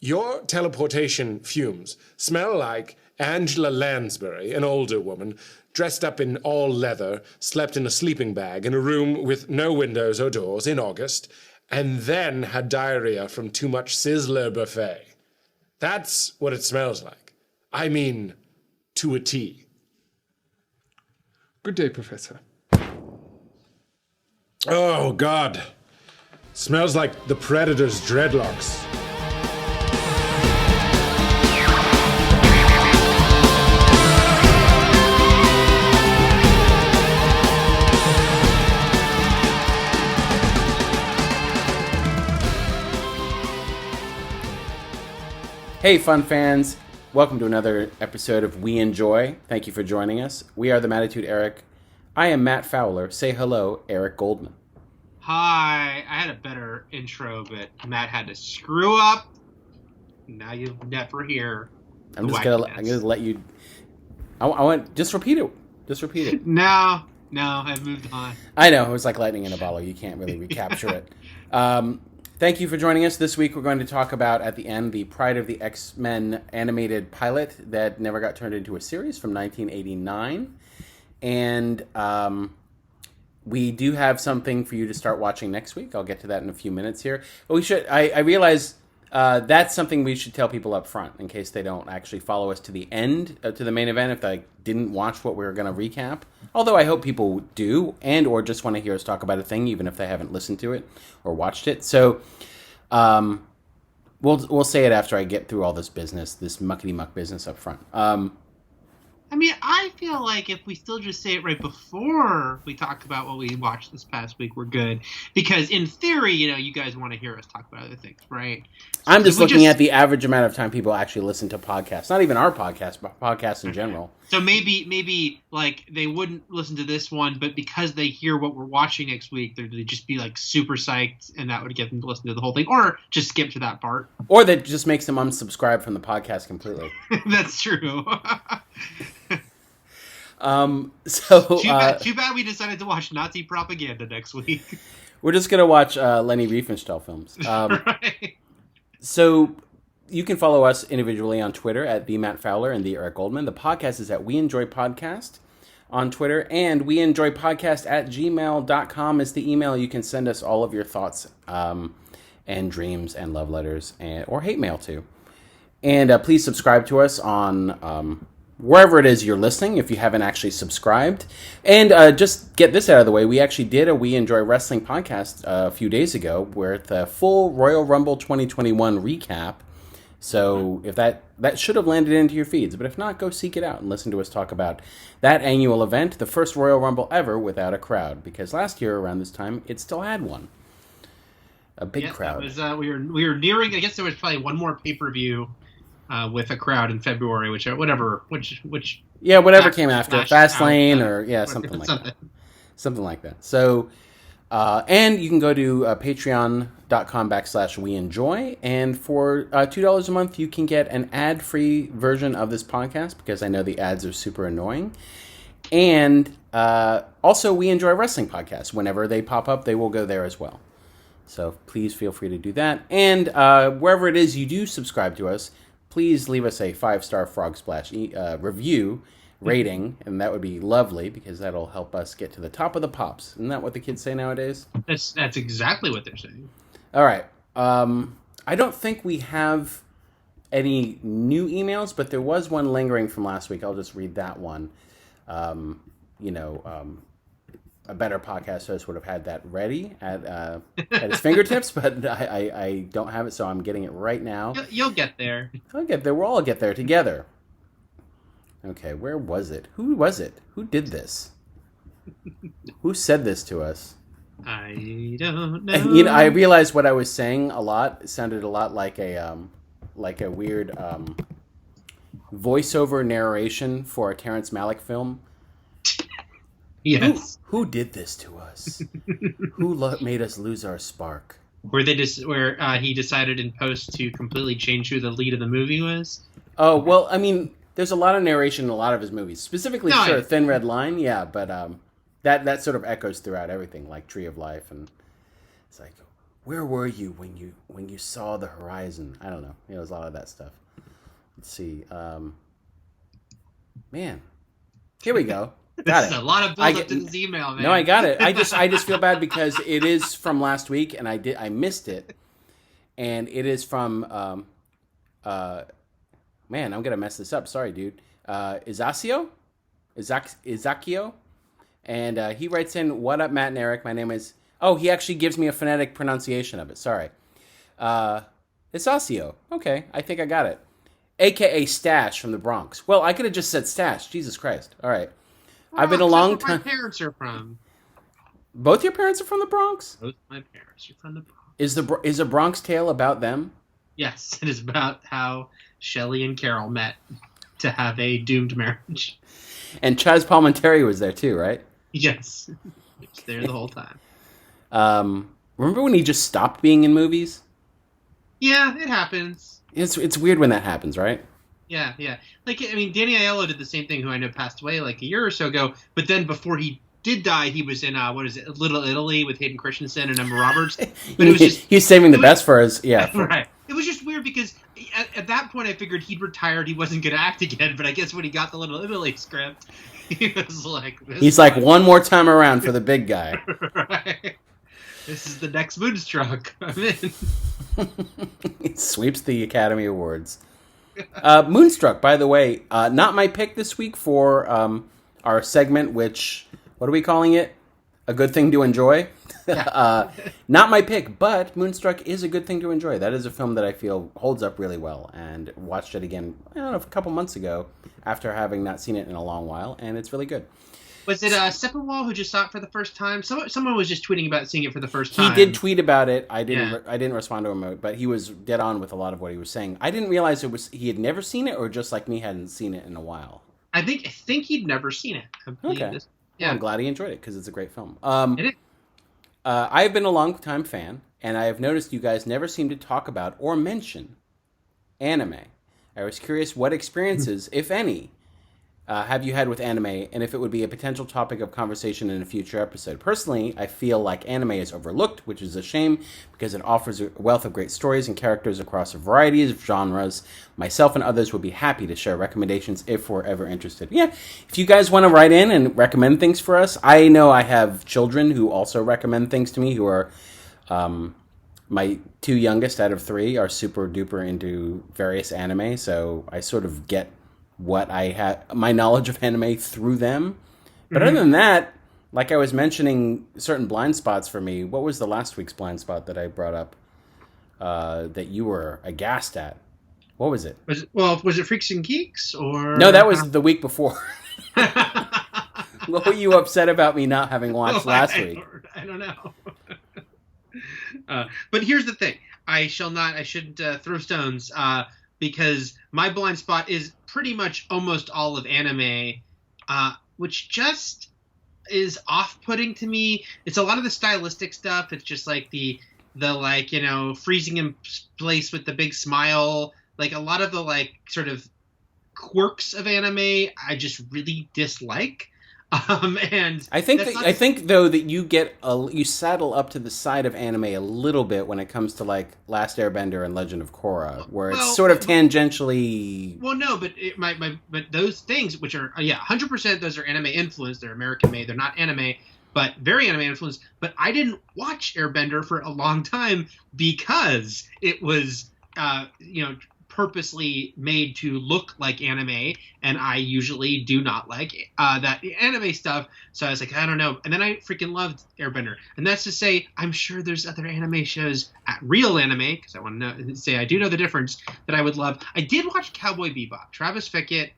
Your teleportation fumes smell like Angela Lansbury, an older woman, dressed up in all leather, slept in a sleeping bag in a room with no windows or doors in August, and then had diarrhea from too much Sizzler buffet. That's what it smells like. I mean, to a T. Good day, Professor. Oh, God. Smells like the Predator's dreadlocks. Hey, fun fans. Welcome to another episode of We Enjoy. Thank you for joining us. We are the Mattitude Eric. I am Matt Fowler. Say hello, Eric Goldman. Hi. I had a better intro, but Matt had to screw up. Now you'll never hear. I'm gonna let you. I want just repeat it. Just repeat it. No, I've moved on. I know it was like lightning in a bottle. You can't really recapture it. Thank you for joining us. This week we're going to talk about, at the end, the PRYDE of the X-Men animated pilot that never got turned into a series from 1989. And we do have something for you to start watching next week. I'll get to that in a few minutes here. But we should. I realize that's something we should tell people up front in case they don't actually follow us to the end, to the main event, if they didn't watch what we were going to recap. Although I hope people do, and or just want to hear us talk about a thing, even if they haven't listened to it or watched it. So we'll say it after I get through all this business, this muckety-muck business up front. I mean, I feel like if we still just say it right before we talk about what we watched this past week, we're good. Because in theory, you guys want to hear us talk about other things, right? So I'm just looking at the average amount of time people actually listen to podcasts. Not even our podcast, but podcasts in general. So maybe like they wouldn't listen to this one, but because they hear what we're watching next week, they'd just be like super psyched, and that would get them to listen to the whole thing, or just skip to that part. Or that just makes them unsubscribe from the podcast completely. That's true. Too bad we decided to watch Nazi propaganda next week. We're just gonna watch Leni Riefenstahl films. Right. So you can follow us individually on Twitter at the Matt Fowler and the Eric Goldman. The podcast is at We Enjoy Podcast on Twitter, and We Enjoy Podcast at gmail.com is the email. You can send us all of your thoughts and dreams and love letters or hate mail too. And please subscribe to us on wherever it is you're listening, if you haven't actually subscribed. And just get this out of the way, we actually did a We Enjoy Wrestling podcast a few days ago with a full Royal Rumble 2021 recap. So if that should have landed into your feeds, but if not, go seek it out and listen to us talk about that annual event, the first Royal Rumble ever without a crowd, because last year around this time, it still had one. A big crowd. Was, we were nearing, I guess there was probably one more pay-per-view with a crowd in February, which whatever came after Fastlane or something like that. So, and you can go to patreon.com/weenjoy, and for $2 a month you can get an ad-free version of this podcast, because I know the ads are super annoying. And also, We Enjoy Wrestling podcasts. Whenever they pop up, they will go there as well. So please feel free to do that. And wherever it is you do subscribe to us, please leave us a 5-star Frog Splash review rating, and that would be lovely, because that'll help us get to the top of the pops. Isn't that what the kids say nowadays? That's exactly what they're saying. All right. I don't think we have any new emails, but there was one lingering from last week. I'll just read that one. A better podcast host would have had that ready at his fingertips, but I don't have it, so I'm getting it right now. You'll get there. I'll get there. We'll all get there together. Okay, where was it? Who was it? Who did this? Who said this to us? I don't know. And, I realized what I was saying a lot. It sounded a lot like a weird voiceover narration for a Terrence Malick film. Yes. Who did this to us? Who made us lose our spark? Where he decided in post to completely change who the lead of the movie was. Oh well, I mean, there's a lot of narration in a lot of his movies. Specifically, Thin Red Line, but that sort of echoes throughout everything, like Tree of Life, and it's like, Where were you when you saw the horizon? I don't know. It was a lot of that stuff. Let's see. Man, here we go. Got This it. is a lot of build up to this email, man. No, I got it. I just feel bad because it is from last week, and I missed it, and it is from man, I'm gonna mess this up. Sorry, dude. Izakio, and he writes in, "What up, Matt and Eric? My name is." Oh, he actually gives me a phonetic pronunciation of it. Sorry, Izakio. Okay, I think I got it. AKA Stash from the Bronx. Well, I could have just said Stash. Jesus Christ. All right. I've been a long time. My parents are from. Both your parents are from the Bronx? Both my parents are from the Bronx. Is a Bronx Tale about them? Yes, it is about how Shelley and Carol met to have a doomed marriage. And Chaz Palminteri was there too, right? Yes, he was there the whole time. Remember when he just stopped being in movies? Yeah, it happens. It's weird when that happens, right? Yeah. Like, I mean, Danny Aiello did the same thing, who I know passed away like a year or so ago. But then before he did die, he was in, Little Italy with Hayden Christensen and Emma Roberts. But it was just, he's saving the best for his, right. It was just weird because at that point I figured he'd retired, he wasn't going to act again. But I guess when he got the Little Italy script, he was like... He's like, one more time around for the big guy. Right. This is the next Moonstruck. I'm in. It sweeps the Academy Awards. Moonstruck, by the way, not my pick this week for our segment, which, what are we calling it? A good thing to enjoy? Yeah. Not my pick, but Moonstruck is a good thing to enjoy. That is a film that I feel holds up really well, and watched it again, I don't know, a couple months ago after having not seen it in a long while, and it's really good. Was it Sepinwall who just saw it for the first time? Someone was just tweeting about seeing it for the first time. He did tweet about it. I didn't respond to him, but he was dead on with a lot of what he was saying. I didn't realize he had never seen it, or just like me hadn't seen it in a while. I think he'd never seen it. Okay. Yeah. Well, I'm glad he enjoyed it because it's a great film. It is. I have been a long-time fan, and I have noticed you guys never seem to talk about or mention anime. I was curious what experiences, if any, have you had with anime, and if it would be a potential topic of conversation in a future episode. Personally, I feel like anime is overlooked, which is a shame because it offers a wealth of great stories and characters across a variety of genres. Myself and others would be happy to share recommendations if we're ever interested. Yeah, if you guys want to write in and recommend things for us, I know I have children who also recommend things to me, who are my two youngest out of three are super duper into various anime, so I sort of get what I had, my knowledge of anime through them. But other than that, like I was mentioning certain blind spots for me, what was the last week's blind spot that I brought up that you were aghast at? What was it? Was it Freaks and Geeks or? No, that was the week before. What were you upset about me not having watched last week? I don't know. But here's the thing. I shouldn't throw stones because my blind spot is pretty much almost all of anime, which just is off-putting to me. It's a lot of the stylistic stuff. It's just like the like, you know, freezing in place with the big smile. Like a lot of the like sort of quirks of anime I just really dislike. And I think though that you saddle up to the side of anime a little bit when it comes to like Last Airbender and Legend of Korra, where it's sort of tangentially. Well, no, but but those things, which are 100%, those are anime influenced. They're American made. They're not anime, but very anime influenced. But I didn't watch Airbender for a long time because it was purposely made to look like anime, and I usually do not like that anime stuff, so I was like, I don't know. And then I freaking loved Airbender, and that's to say I'm sure there's other anime shows, real anime, because I want to say I do know the difference, that I would love. I did watch Cowboy Bebop. Travis Fickett,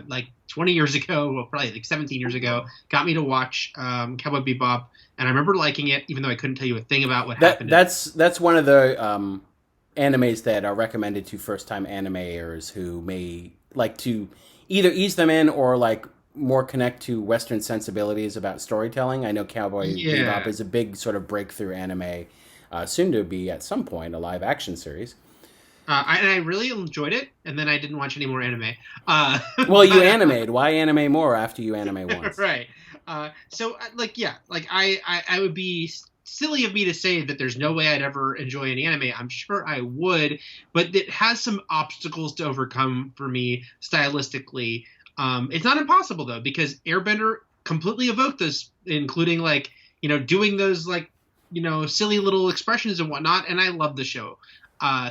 like 20 years ago, well, probably like 17 years ago, got me to watch Cowboy Bebop, and I remember liking it, even though I couldn't tell you a thing about what happened. That's one of the animes that are recommended to first-time animators who may like to either ease them in or like more connect to Western sensibilities about storytelling. I know Cowboy Bebop is a big sort of breakthrough anime, soon to be at some point a live-action series. I really enjoyed it, and then I didn't watch any more anime. Well, you animate. Why anime more after you anime once? Right. I would be silly of me to say that there's no way I'd ever enjoy an anime. I'm sure I would, but it has some obstacles to overcome for me stylistically. It's not impossible though, because Airbender completely evoked this, including like, doing those like, silly little expressions and whatnot. And I love the show.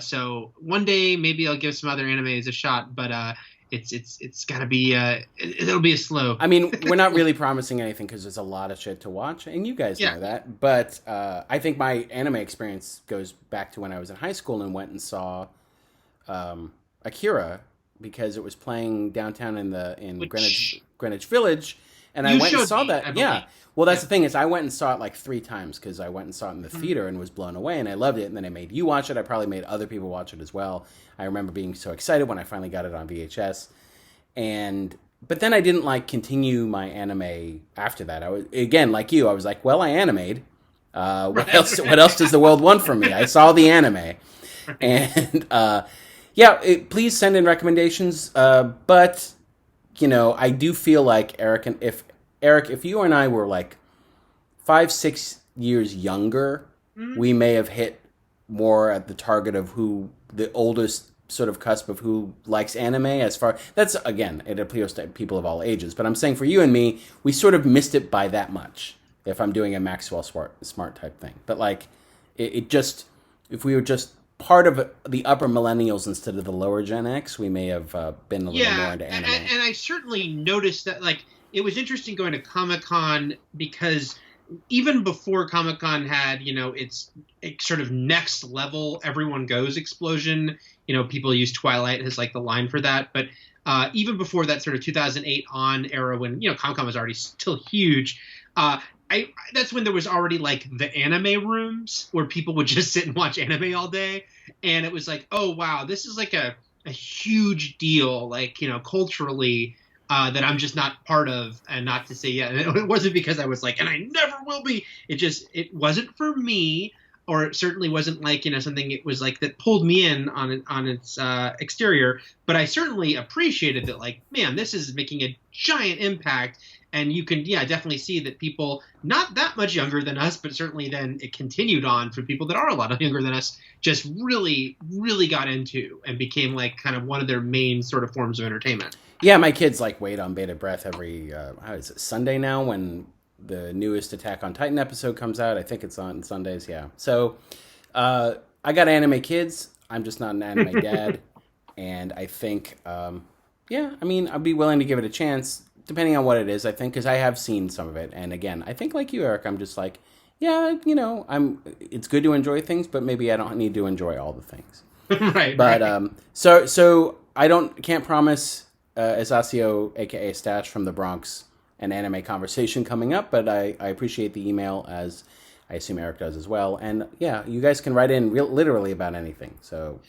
So one day maybe I'll give some other animes a shot, but it's gotta be it'll be a slow. I mean, we're not really promising anything because there's a lot of shit to watch, and you guys know that. But I think my anime experience goes back to when I was in high school and went and saw Akira because it was playing downtown in Greenwich Village, and I went and saw that. Yeah. Well, that's the thing is I went and saw it like 3 times because I went and saw it in the theater and was blown away, and I loved it. And then I made you watch it. I probably made other people watch it as well. I remember being so excited when I finally got it on VHS. But then I didn't like continue my anime after that. I was, again, like you, I was like, well, I animate. What else does the world want from me? I saw the anime. And please send in recommendations. But, I do feel like Eric, if you and I were like 5-6 years younger, we may have hit more at the target of who the oldest sort of cusp of who likes anime. That's again, it appeals to people of all ages. But I'm saying for you and me, we sort of missed it by that much. If I'm doing a Maxwell Smart type thing, but like it just, if we were just part of the upper millennials instead of the lower Gen X, we may have been a little more into anime. And I certainly noticed that like. It was interesting going to Comic-Con because even before Comic-Con had, its sort of next level everyone goes explosion, people use Twilight as like the line for that. But even before that sort of 2008 on era when, Comic-Con was already still huge, that's when there was already like the anime rooms where people would just sit and watch anime all day. And it was like, oh, wow, this is like a huge deal, like, culturally. That I'm just not part of, and not to say, it wasn't because I was like, and I never will be. It wasn't for me, or it certainly wasn't like, something it was like that pulled me in on its exterior. But I certainly appreciated that, like, man, this is making a giant impact. And you can, definitely see that people not that much younger than us, but certainly then it continued on for people that are a lot younger than us, just really, really got into and became like kind of one of their main sort of forms of entertainment. Yeah, my kids like wait on bated breath every Sunday now when the newest Attack on Titan episode comes out. I think it's on Sundays. Yeah, so I got anime kids. I'm just not an anime dad, and I think I'd be willing to give it a chance depending on what it is. I think because I have seen some of it, and again, I think like you, Eric, I'm just like, it's good to enjoy things, but maybe I don't need to enjoy all the things. Right. But so I can't promise. Isasio, a.k.a. Stash from the Bronx, an anime conversation coming up, but I appreciate the email, as I assume Eric does as well. And you guys can write in literally about anything. So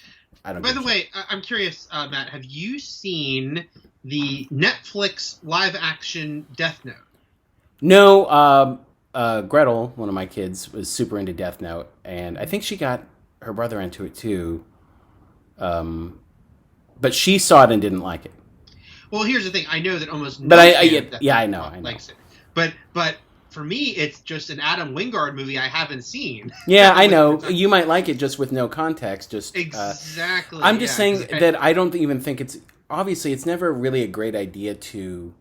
I don't. By the way, I'm curious, Matt, have you seen the Netflix live-action Death Note? No. Gretel, one of my kids, was super into Death Note, and I think she got her brother into it too. But she saw it and didn't like it. Well, here's the thing. I know that almost no I know. Likes it. But for me, it's just an Adam Wingard movie I haven't seen. Yeah, I know. You might like it just with no context. Just exactly. I'm just saying that I don't even think it's... Obviously, it's never really a great idea to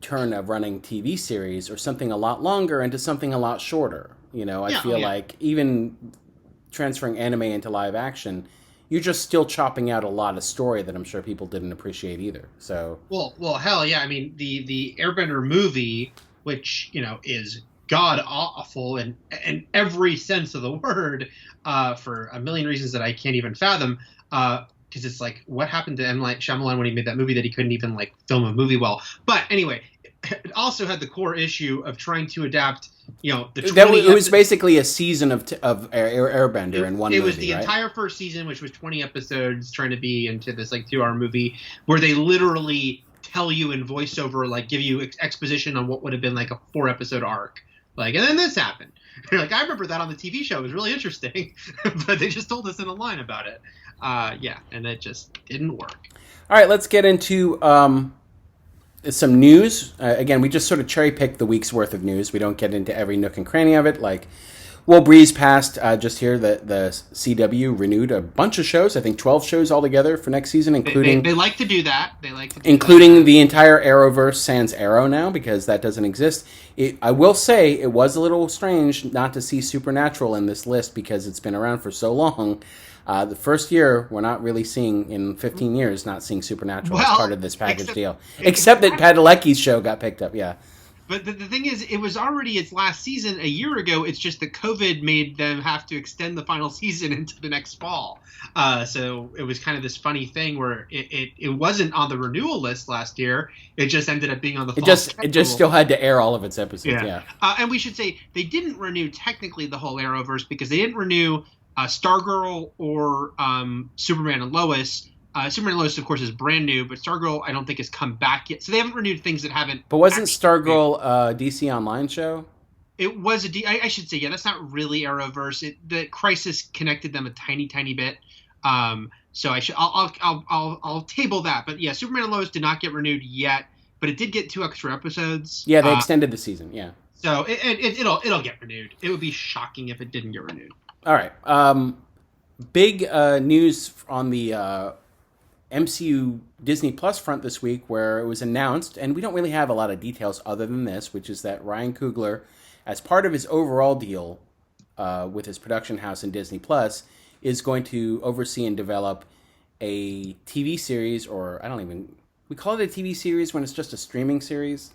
turn a running TV series or something a lot longer into something a lot shorter. I feel like even transferring anime into live action... You're just still chopping out a lot of story that I'm sure people didn't appreciate either. So well, hell yeah! I mean, the Airbender movie, which is god awful in every sense of the word, for a million reasons that I can't even fathom. Because it's like, what happened to M. Night Shyamalan when he made that movie that he couldn't even like film a movie well? But anyway, it also had the core issue of trying to adapt. It was basically a season of Airbender in one movie. It was the entire first season, which was 20 episodes, trying to be into this like 2-hour movie where they literally tell you in voiceover, like give you exposition on what would have been like a 4-episode arc. Like, and then this happened. Like, I remember that on the TV show. It was really interesting, but they just told us in a line about it. And it just didn't work. All right, let's get into some news. Again, we just sort of cherry pick the week's worth of news. We don't get into every nook and cranny of it. Like, We'll breeze past just here that the CW renewed a bunch of shows. I think 12 shows altogether for next season, including they like to do that. Including the entire Arrowverse sans Arrow now, because that doesn't exist. I will say it was a little strange not to see Supernatural in this list because it's been around for so long. The first year, we're not really seeing, in 15 years, not seeing Supernatural as part of this package deal. Except that Padalecki's show got picked up, yeah. But the thing is, it was already its last season a year ago. It's just that COVID made them have to extend the final season into the next fall. So it was kind of this funny thing where it wasn't on the renewal list last year. It just ended up being on the fall schedule. It just still had to air all of its episodes, yeah. And we should say they didn't renew technically the whole Arrowverse because they didn't renew Stargirl or Superman and Lois. Superman and Lois, of course, is brand new, but Stargirl, I don't think, has come back yet. So they haven't renewed things that haven't... But wasn't Stargirl a DC Online show? It was I should say, yeah, that's not really Arrowverse. The Crisis connected them a tiny, tiny bit. So I'll table that. But yeah, Superman and Lois did not get renewed yet, but it did get 2 extra episodes. Yeah, they extended the season, yeah. So it'll get renewed. It would be shocking if it didn't get renewed. All right. Big news on the... MCU Disney Plus front this week, where it was announced, and we don't really have a lot of details other than this, which is that Ryan Coogler, as part of his overall deal with his production house in Disney Plus, is going to oversee and develop a TV series, or we call it a TV series when it's just a streaming series?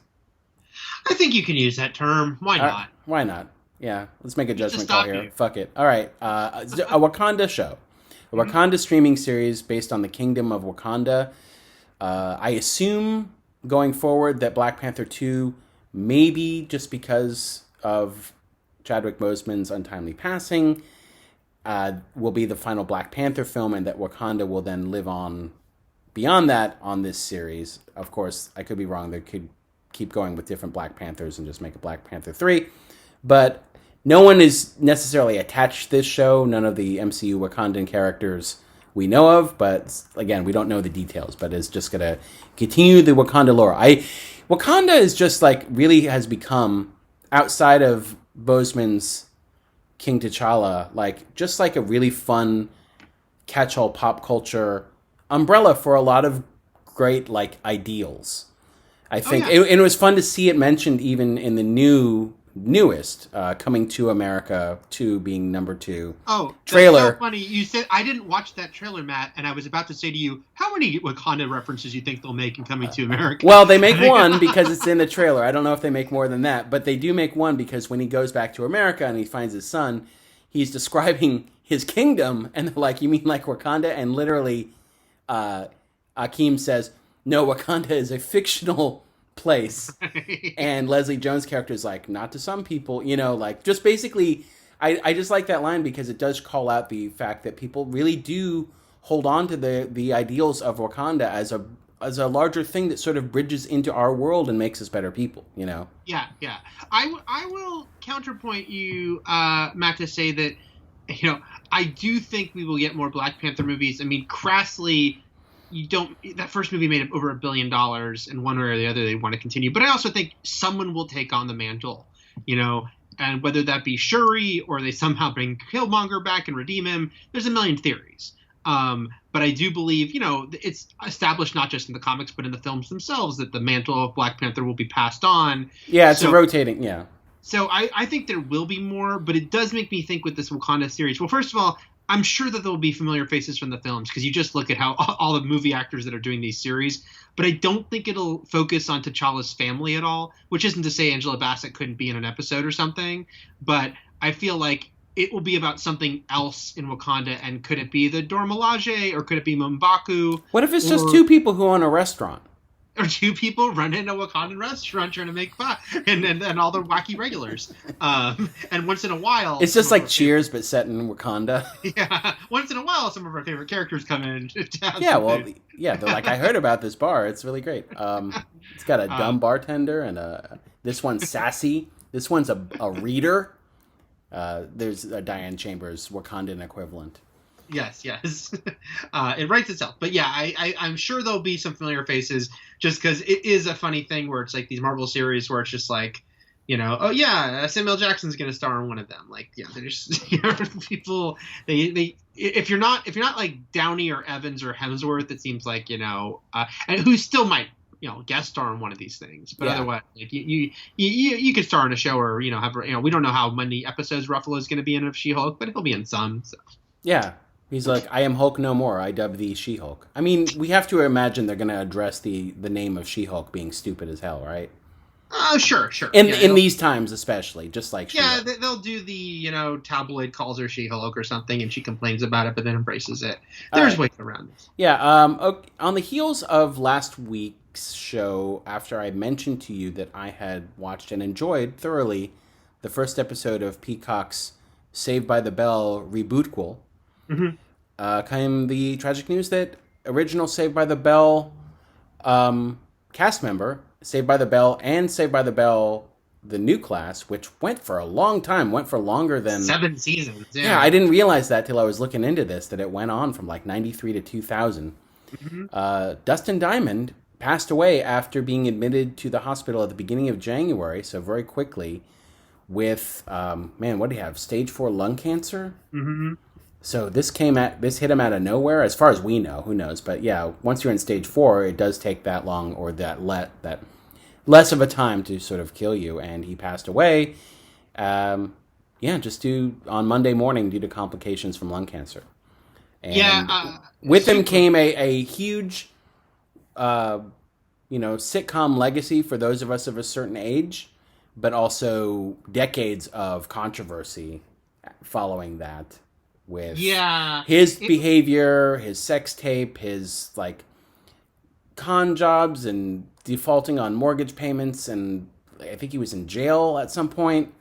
I think you can use that term. Why not? Why not? Yeah, let's make a judgment call here. Fuck it. All right, a Wakanda show. A Wakanda streaming series based on the Kingdom of Wakanda. I assume going forward that Black Panther 2, maybe just because of Chadwick Boseman's untimely passing, will be the final Black Panther film, and that Wakanda will then live on beyond that on this series. Of course, I could be wrong. They could keep going with different Black Panthers and just make a Black Panther 3. But no one is necessarily attached to this show. None of the MCU Wakandan characters we know of, but again, we don't know the details. But it's just gonna continue the Wakanda lore. Wakanda is just really has become, outside of Boseman's King T'Challa, just a really fun catch-all pop culture umbrella for a lot of great ideals. I think it was fun to see it mentioned even in the newest Coming to America 2 being number 2 trailer. That's so funny. You said I didn't watch that trailer, Matt, and I was about to say to you, how many Wakanda references you think they'll make in Coming to America? Well, they make one because it's in the trailer. I don't know if they make more than that, but they do make one because when he goes back to America and he finds his son, he's describing his kingdom, and they're like, you mean like Wakanda? And literally Akeem says, no, Wakanda is a fictional place. And Leslie Jones' character is like, not to some people, just basically, I just like that line because it does call out the fact that people really do hold on to the ideals of Wakanda as a larger thing that sort of bridges into our world and makes us better people, Yeah. I will counterpoint you, Matt, to say that, I do think we will get more Black Panther movies. I mean, crassly, that first movie made over $1 billion, and one way or the other they want to continue. But I also think someone will take on the mantle, and whether that be Shuri or they somehow bring Killmonger back and redeem him, there's a million theories. But I do believe, it's established not just in the comics but in the films themselves that the mantle of Black Panther will be passed on. Yeah, it's a rotating, yeah. So I think there will be more, but it does make me think with this Wakanda series. Well, first of all, I'm sure that there will be familiar faces from the films because you just look at how all the movie actors that are doing these series. But I don't think it'll focus on T'Challa's family at all, which isn't to say Angela Bassett couldn't be in an episode or something. But I feel like it will be about something else in Wakanda. And could it be the Dora Milaje or could it be M'Baku? What if it's just 2 people who own a restaurant? Or 2 people running a Wakandan restaurant trying to make fun, and all the wacky regulars. And once in a while, it's just like Cheers, but set in Wakanda. Yeah, once in a while, some of our favorite characters come in. They're like, I heard about this bar. It's really great. It's got a dumb bartender and this one's sassy. This one's a reader. There's a Diane Chambers Wakandan equivalent. Yes. It writes itself. But yeah, I'm sure there'll be some familiar faces just because it is a funny thing where it's like these Marvel series where it's just like, oh yeah, Samuel Jackson's going to star in one of them. Like, yeah, there's people. They if you're not like Downey or Evans or Hemsworth, it seems like and who still might guest star in one of these things. But otherwise, like you could star in a show or have we don't know how many episodes Ruffalo is going to be in of She-Hulk, but he'll be in some. So. Yeah. He's like, I am Hulk no more. I dub thee She-Hulk. I mean, we have to imagine they're going to address the name of She-Hulk being stupid as hell, right? Sure. In these times, especially, just like She-Hulk. They'll do the tabloid calls her She-Hulk or something, and she complains about it, but then embraces it. There's ways around this. Yeah. On the heels of last week's show, after I mentioned to you that I had watched and enjoyed thoroughly the first episode of Peacock's Saved by the Bell rebootquel. Came the tragic news that original Saved by the Bell cast member, Saved by the Bell and Saved by the Bell, the new class, which went for a long time, went for longer than 7 seasons. Yeah, I didn't realize that till I was looking into this, that it went on from like 93 to 2000. Dustin Diamond passed away after being admitted to the hospital at the beginning of January, so very quickly, with, what do you have, stage 4 lung cancer? So this hit him out of nowhere, as far as we know. Who knows? But yeah, once you're in stage 4, it does take that long, or that less of a time to sort of kill you. And he passed away, on Monday morning due to complications from lung cancer. And with him came a huge, sitcom legacy for those of us of a certain age, but also decades of controversy following that. With his behavior, his sex tape, his con jobs and defaulting on mortgage payments, and I think he was in jail at some point.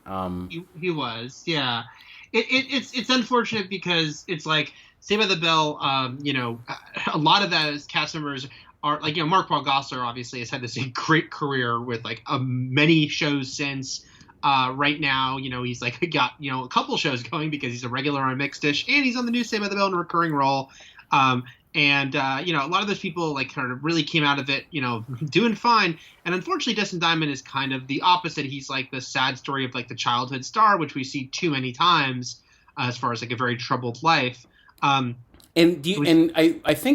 He was, yeah. It's unfortunate because it's like Saved by the Bell. A lot of those cast members are like Mark Paul Gosselaar obviously has had this great career with many shows since. Right now, he's got a couple shows going because he's a regular on Mixed Dish and he's on the new Saved by the Bell in a recurring role. A lot of those people kind of really came out of it, doing fine. And unfortunately, Dustin Diamond is kind of the opposite. He's like the sad story of the childhood star, which we see too many times as far as a very troubled life. I think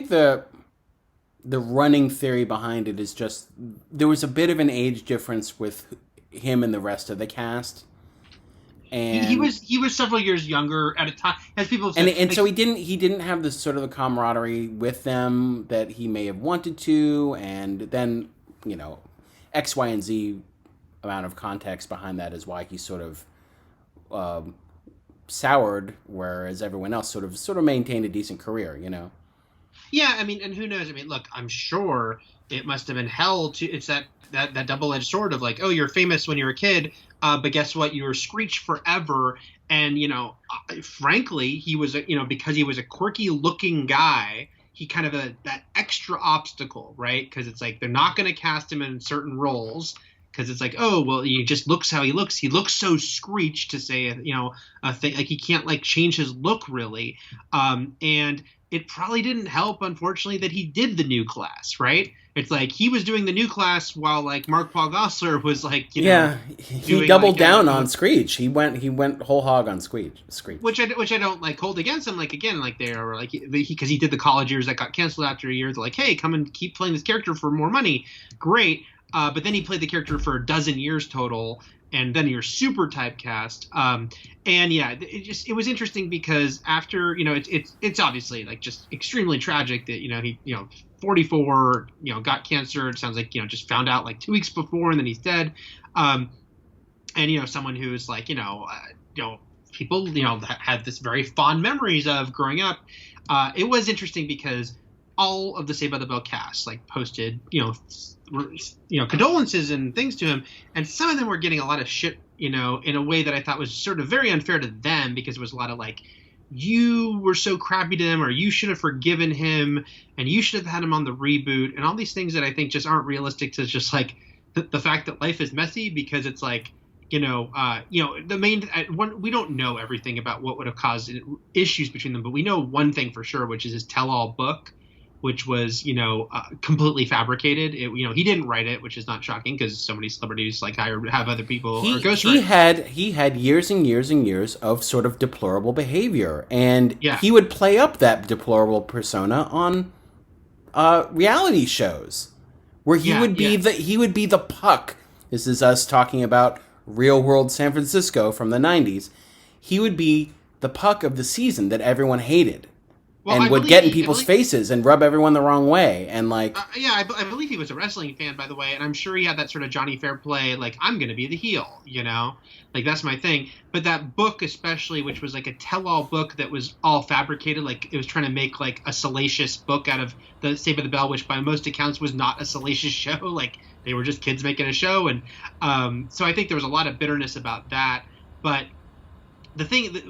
the running theory behind it is just there was a bit of an age difference with him and the rest of the cast, and he was several years younger at a time, as people have said, so he didn't have this sort of the camaraderie with them that he may have wanted to, and then X, Y, and Z amount of context behind that is why he sort of soured, whereas everyone else sort of maintained a decent career. Yeah, I mean, and who knows? I mean, look, I'm sure it must have been hell to. It's that double-edged sword of you're famous when you're a kid, but guess what? You were Screech forever. And, frankly, he was, because he was a quirky-looking guy, he kind of that extra obstacle, right? Because it's they're not going to cast him in certain roles because it's oh, well, he just looks how he looks. He looks so Screech to say, a thing. He can't, change his look, really. And it probably didn't help, unfortunately, that he did the new class, right? It's he was doing the new class while Mark Paul Gosselaar was he doubled down on Screech. He went whole hog on Screech. Which I don't hold against him. They are because he did the college years that got canceled after a year. They're hey, come and keep playing this character for more money. Great. But then he played the character for a dozen years total. And then you're super typecast. It was interesting because after, it's obviously just extremely tragic that, he, 44, got cancer. It sounds just found out 2 weeks before and then he's dead. And, someone who's people, had this very fond memories of growing up. It was interesting because all of the Saved by the Bell cast posted, condolences and things to him, and some of them were getting a lot of shit, in a way that I thought was sort of very unfair to them because it was a lot of you were so crappy to him, or you should have forgiven him, and you should have had him on the reboot, and all these things that I think just aren't realistic to just the fact that life is messy because it's the main one, we don't know everything about what would have caused issues between them, but we know one thing for sure, which is his tell-all book which was, completely fabricated. He didn't write it, which is not shocking because so many celebrities have other people or ghostwrite. He had years and years and years of sort of deplorable behavior, and Yeah. he would play up that deplorable persona on reality shows where he would be the puck. This is us talking about real world San Francisco from the 90s. He would be the puck of the season that everyone hated. Well, and would get in people's faces and rub everyone the wrong way. And I believe he was a wrestling fan, by the way, and I'm sure he had that sort of Johnny Fairplay, I'm going to be the heel, that's my thing. But that book especially, which was a tell-all book that was all fabricated, it was trying to make a salacious book out of the Saved by the Bell, which by most accounts was not a salacious show. They were just kids making a show. And so I think there was a lot of bitterness about that. But the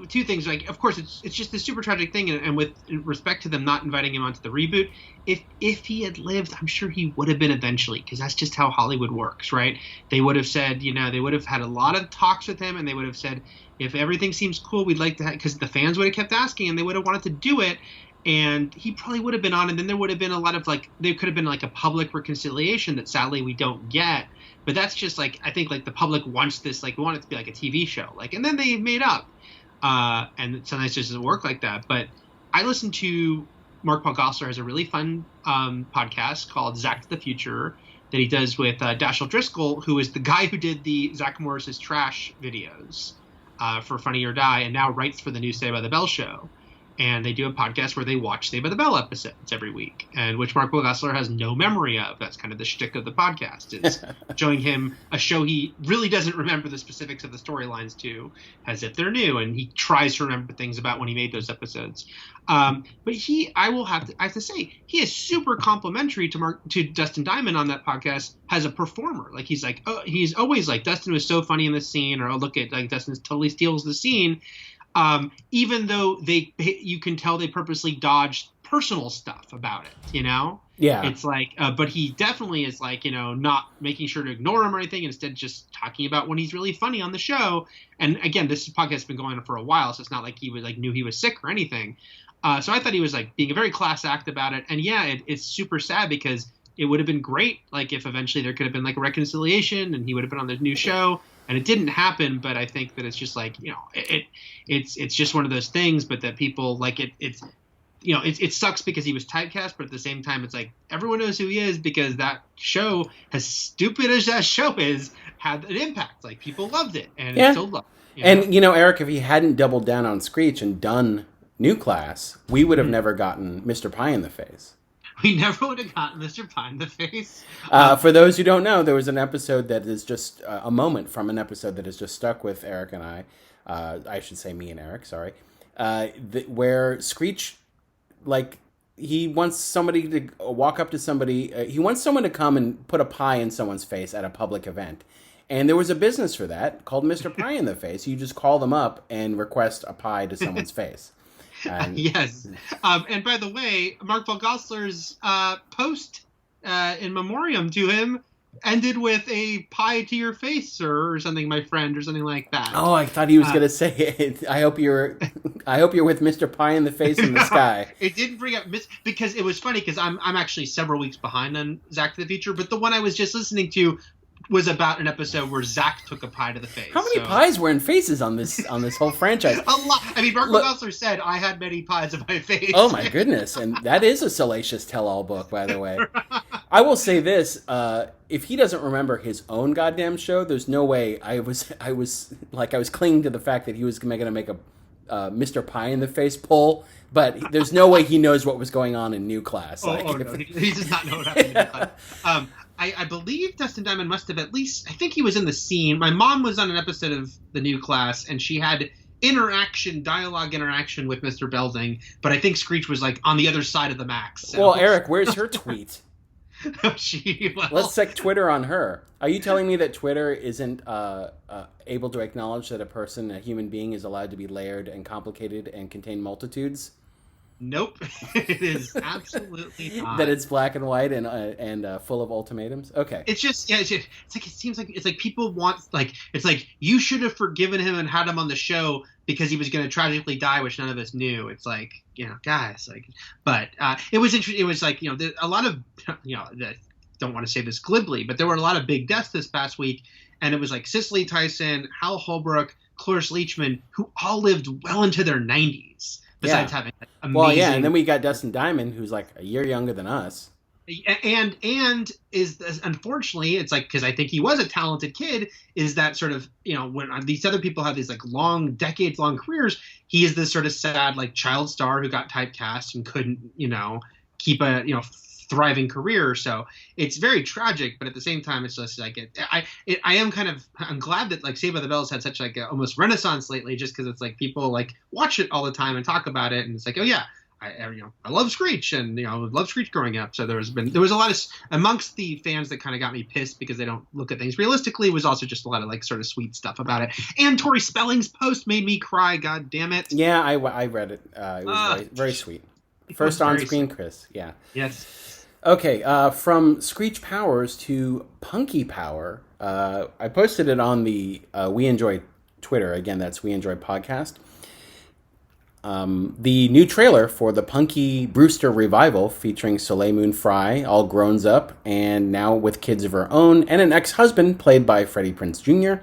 two things, of course, it's just this super tragic thing, and with respect to them not inviting him onto the reboot, if he had lived, I'm sure he would have been eventually, because that's just how Hollywood works, right? They would have said, they would have had a lot of talks with him, and they would have said, if everything seems cool, we'd like to, because the fans would have kept asking, and they would have wanted to do it, and he probably would have been on, and then there would have been a lot of there could have been a public reconciliation that sadly we don't get. But that's just I think the public wants this, we want it to be a TV show, and then they made up. And sometimes it just doesn't work like that. But I listen to Mark Paul Gosselaar has a really fun podcast called Zach to the Future that he does with Dashiell Driscoll, who is the guy who did the Zach Morris's Trash videos for Funny or Die, and now writes for the new Saved by the Bell show. And they do a podcast where they watch Saved by the Bell episodes every week, and which Mark Paul Gosselaar has no memory of. That's kind of the shtick of the podcast, is showing him a show he really doesn't remember the specifics of the storylines to, as if they're new, and he tries to remember things about when he made those episodes. But I have to say, he is super complimentary to Dustin Diamond on that podcast as a performer. He's he's always Dustin was so funny in this scene, or look at Dustin totally steals the scene. Even though you can tell they purposely dodged personal stuff about it, Yeah. It's but he definitely is not making sure to ignore him or anything, instead just talking about when he's really funny on the show. And again, this podcast has been going on for a while, so it's not like he was knew he was sick or anything. So I thought he was being a very class act about it. And yeah, it's super sad because it would have been great, if eventually there could have been a reconciliation and he would have been on the new show. And it didn't happen, but I think that it's just it's just one of those things. But that people it sucks because he was typecast, but at the same time, it's everyone knows who he is because that show, as stupid as that show is, had an impact. People loved it, and it's still loved. And Eric, if he hadn't doubled down on Screech and done New Class, we would have never gotten Mr. Pie in the Face. We never would have gotten Mr. Pie in the Face. For those who don't know, there was an episode that is just a moment from an episode that has just stuck with Eric and I. I should say me and Eric, sorry. Where Screech, he wants somebody to walk up to somebody. He wants someone to come and put a pie in someone's face at a public event. And there was a business for that called Mr. Pie in the Face. You just call them up and request a pie to someone's face. Yes. And by the way, Mark Paul Gosselaar's post in memoriam to him ended with a pie to your face, sir, or something, my friend, or something like that. Oh, I thought he was going to say it. I hope you're with Mr. Pie in the Face in the sky. It didn't bring up because it was funny because I'm actually several weeks behind on Zach to the Future, but the one I was just listening to was about an episode where Zach took a pie to the face. How many pies were in faces on this whole franchise? A lot. I mean, Mark Gosselaar said, I had many pies in my face. Oh, my goodness. And that is a salacious tell-all book, by the way. I will say this. If he doesn't remember his own goddamn show, there's no way I was clinging to the fact that he was going to make a Mr. Pie in the Face pull, but there's no way he knows what was going on in New Class. No. He does not know what happened in New Class. I believe Dustin Diamond must have I think he was in the scene. My mom was on an episode of the New Class, and she had dialogue interaction with Mr. Belding, but I think Screech was on the other side of the max. So. Well, Eric, where's her tweet? Let's check Twitter on her. Are you telling me that Twitter isn't able to acknowledge that a human being, is allowed to be layered and complicated and contain multitudes? Nope, it is absolutely not. That it's black and white and full of ultimatums. Okay. It's just yeah, it's like it seems like it's like people want like it's like you should have forgiven him and had him on the show because he was going to tragically die, which none of us knew. It's like guys, like, but it was interesting. It was like a lot of don't want to say this glibly, but there were a lot of big deaths this past week, and it was like Cicely Tyson, Hal Holbrook, Cloris Leachman, who all lived well into their 90s. Besides having amazing... Well, yeah, and then we got Dustin Diamond, who's like a year younger than us. And is unfortunately, it's like, because I think he was a talented kid, is that sort of, when these other people have these like long, decades-long careers, he is this sort of sad, like, child star who got typecast and couldn't, keep a, thriving career. So it's very tragic, but at the same time, it's just like I'm glad that like Saved by the Bell has had such like a almost renaissance lately, just because it's like people like watch it all the time and talk about it, and it's like, oh yeah, I love Screech, and I love Screech growing up. So there was a lot of amongst the fans that kind of got me pissed because they don't look at things realistically. Was also just a lot of like sort of sweet stuff about it. And Tori Spelling's post made me cry. God damn it! Yeah, I read it. It was very, very sweet. First on screen, Chris. Yeah. Yes. Okay, from Screech Powers to Punky Power. I posted it on the We Enjoy Twitter. Again, that's We Enjoy Podcast. The new trailer for the Punky Brewster revival featuring Soleil Moon Frye, all grown up and now with kids of her own, and an ex-husband played by Freddie Prinze Jr.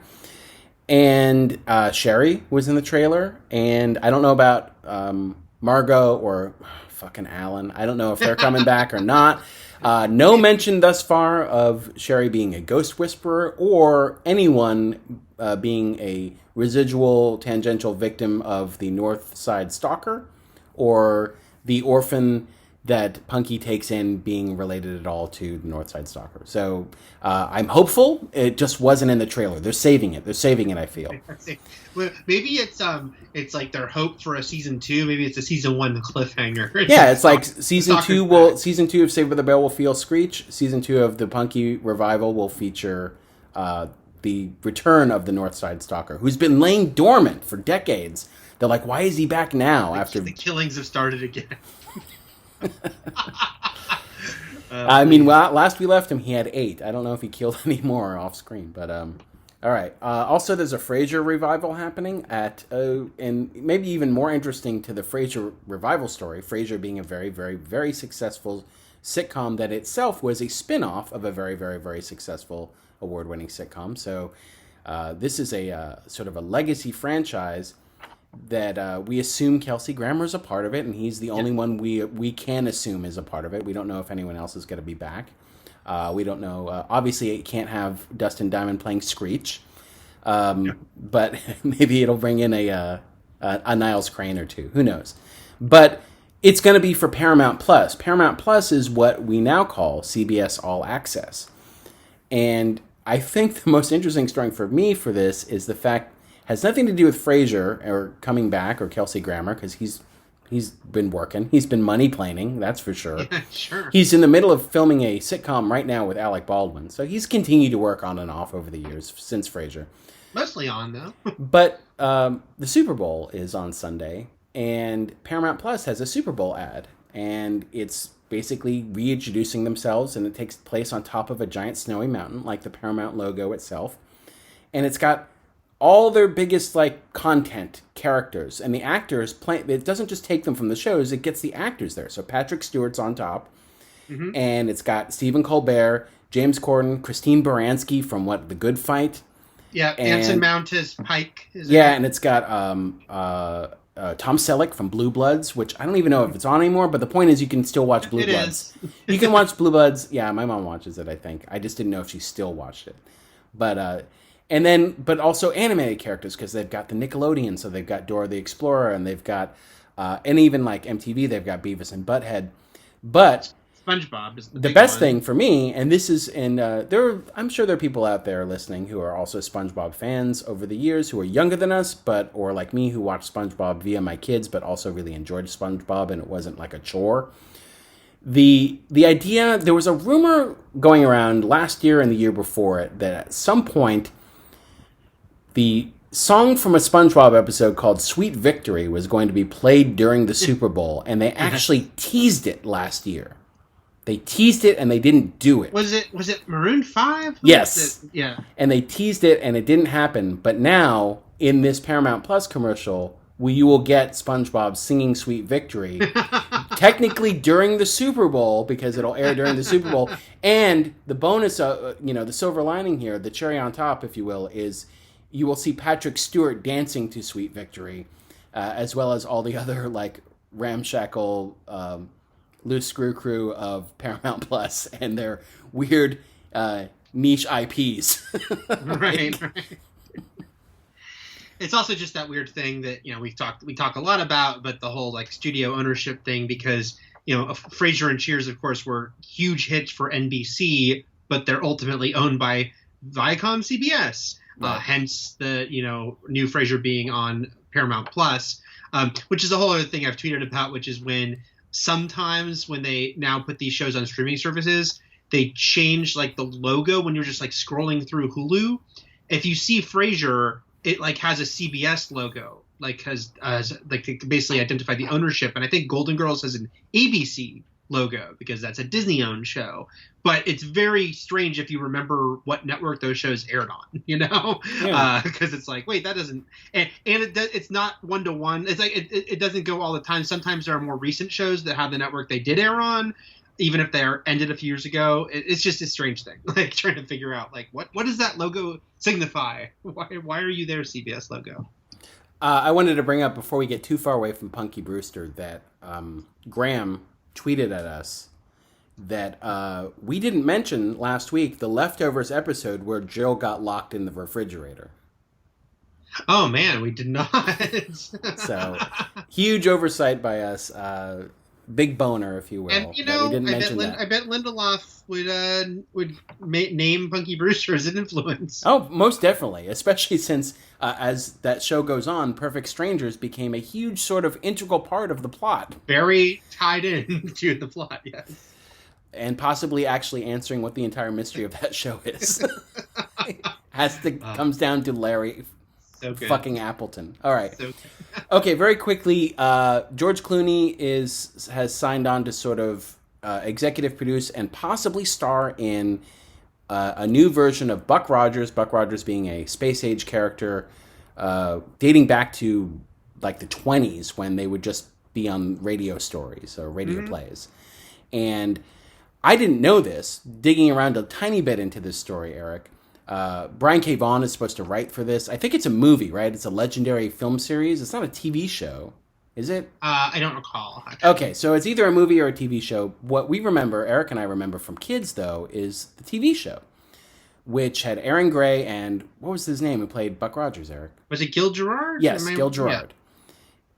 And Sherry was in the trailer. And I don't know about Margot or fucking Alan. I don't know if they're coming back or not. No mention thus far of Sherry being a ghost whisperer or anyone being a residual tangential victim of the North Side Stalker or the orphan that Punky takes in being related at all to the North Side Stalker. So I'm hopeful. It just wasn't in the trailer. They're saving it. I feel. Well, maybe it's like their hope for a season 2. Maybe it's a season 1 cliffhanger. Yeah, it's like season 2 season 2 of Saved by the Bell will feel Screech. Season 2 of the Punky revival will feature the return of the North Side Stalker, who's been laying dormant for decades. They're like, why is he back now? After the killings have started again. I mean, last we left him, he had 8. I don't know if he killed any more off screen, but all right. Also, there's a Frasier revival happening and maybe even more interesting to the Frasier revival story. Frasier being a very, very, very successful sitcom that itself was a spin-off of a very, very, very successful award-winning sitcom. So this is a sort of a legacy franchise that we assume Kelsey Grammer's a part of it, and he's the only one we can assume is a part of it. We don't know if anyone else is going to be back. We don't know. Obviously, it can't have Dustin Diamond playing Screech, but maybe it'll bring in a Niles Crane or two. Who knows? But it's going to be for Paramount Plus. Paramount Plus is what we now call CBS All Access. And I think the most interesting story for me for this is the fact has nothing to do with Frasier or coming back or Kelsey Grammer, because he's been working. He's been money planing, that's for sure. Yeah, sure. He's in the middle of filming a sitcom right now with Alec Baldwin. So he's continued to work on and off over the years since Frasier. Mostly on, though. But the Super Bowl is on Sunday, and Paramount Plus has a Super Bowl ad. And it's basically reintroducing themselves, and it takes place on top of a giant snowy mountain, like the Paramount logo itself. And it's got all their biggest content characters, and the actors play. It doesn't just take them from the shows; it gets the actors there. So Patrick Stewart's on top, and it's got Stephen Colbert, James Corden, Christine Baranski from The Good Fight. Yeah, Anson Mount as Pike. And it's got Tom Selleck from Blue Bloods, which I don't even know if it's on anymore. But the point is, you can still watch Blue Bloods. You can watch Blue Bloods. Yeah, my mom watches it. I think I just didn't know if she still watched it, but. But also animated characters, because they've got the Nickelodeon, so they've got Dora the Explorer, and they've got, and even MTV, they've got Beavis and Butthead. But SpongeBob is the best thing for me, and this is, I'm sure there are people out there listening who are also SpongeBob fans over the years, who are younger than us, or like me, who watched SpongeBob via my kids, but also really enjoyed SpongeBob, and it wasn't like a chore. The idea, there was a rumor going around last year and the year before it that at some point, the song from a SpongeBob episode called Sweet Victory was going to be played during the Super Bowl, and they actually teased it last year. They teased it and they didn't do it. Was it Maroon 5? Yes. Yeah. And they teased it and it didn't happen. But now, in this Paramount Plus commercial, you will get SpongeBob singing Sweet Victory. Technically during the Super Bowl, because it'll air during the Super Bowl. And the bonus, the silver lining here, the cherry on top, if you will, is you will see Patrick Stewart dancing to Sweet Victory, as well as all the other, like, ramshackle... loose screw crew of Paramount Plus and their weird niche IPs. Right. It's also just that weird thing that we talk a lot about, but the whole like studio ownership thing, because Frasier and Cheers, of course, were huge hits for NBC, but they're ultimately owned by Viacom CBS. Right. Hence the new Frasier being on Paramount Plus, which is a whole other thing I've tweeted about, which is sometimes when they now put these shows on streaming services, they change like the logo when you're just like scrolling through Hulu. If you see Frasier, it like has a CBS logo, like has like to basically identify the ownership. And I think Golden Girls has an ABC logo because that's a Disney-owned show. But it's very strange if you remember what network those shows aired on, because it's like, wait, that doesn't, and it's not one-to-one. It's like it doesn't go all the time. Sometimes there are more recent shows that have the network they did air on, even if they ended a few years ago. It's just a strange thing, like trying to figure out like what does that logo signify? Why are you there, CBS logo? I wanted to bring up before we get too far away from Punky Brewster that Graham tweeted at us that we didn't mention last week the Leftovers episode where Jill got locked in the refrigerator. Oh man, we did not. So huge oversight by us. Big boner, if you will. And we didn't mention that. I bet Lindelof would name Punky Brewster as an influence. Oh, most definitely, especially since as that show goes on, Perfect Strangers became a huge sort of integral part of the plot. Very tied in to the plot, yes. And possibly actually answering what the entire mystery of that show is. Comes down to Larry fucking Appleton. All right. Okay, very quickly, George Clooney has signed on to sort of executive produce and possibly star in a new version of Buck Rogers. Buck Rogers being a space age character dating back to like the 20s when they would just be on radio stories or radio plays. And I didn't know this, digging around a tiny bit into this story, Eric. Brian K. Vaughan is supposed to write for this. I think it's a movie, right? It's a legendary film series. It's not a TV show, is it? I don't recall. Actually. Okay, so it's either a movie or a TV show. What we remember, Eric and I remember from kids, though, is the TV show, which had Aaron Gray and, what was his name who played Buck Rogers, Eric? Was it Gil Gerard? Yes, Gil Gerard. Yeah.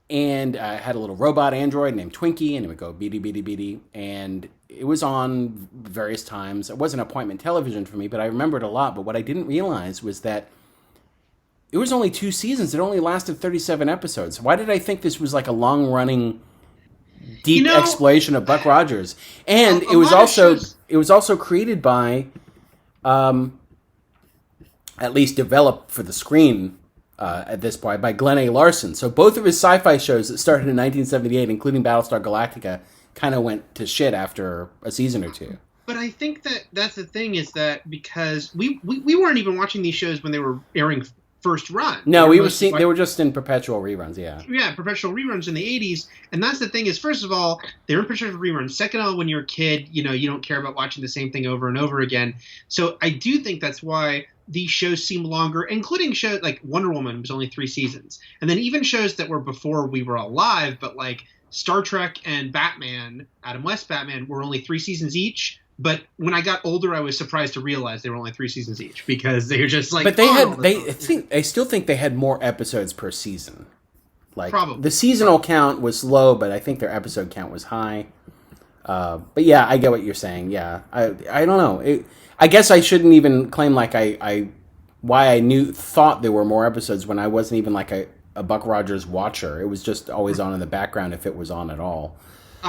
And had a little robot android named Twinkie, and it would go beady, beady, beady. And it was on various times. It wasn't appointment television for me, but I remember it a lot. But what I didn't realize was that it was only 2 seasons. It only lasted 37 episodes. Why did I think this was like a long-running, deep exploration of Buck Rogers? And it was also created by, at least developed for the screen. At this point, by Glenn A. Larson. So both of his sci-fi shows that started in 1978, including Battlestar Galactica, kind of went to shit after a season or two. But I think that's the thing, is that because we weren't even watching these shows when they were airing first run. No, they were just in perpetual reruns, yeah. Yeah, perpetual reruns in the 80s. And that's the thing is, first of all, they were in perpetual reruns. Second of all, when you're a kid, you don't care about watching the same thing over and over again. So I do think that's why these shows seem longer, including shows like Wonder Woman was only 3 seasons. And then even shows that were before we were alive, but like Star Trek and Batman, Adam West Batman, were only 3 seasons each. But when I got older, I was surprised to realize they were only 3 seasons each, because they were just like. But I still think they had more episodes per season. Like probably the seasonal count was low, but I think their episode count was high. But yeah, I get what you're saying. Yeah, I don't know. I guess I shouldn't even claim like why I thought there were more episodes when I wasn't even like a Buck Rogers watcher. It was just always on in the background if it was on at all.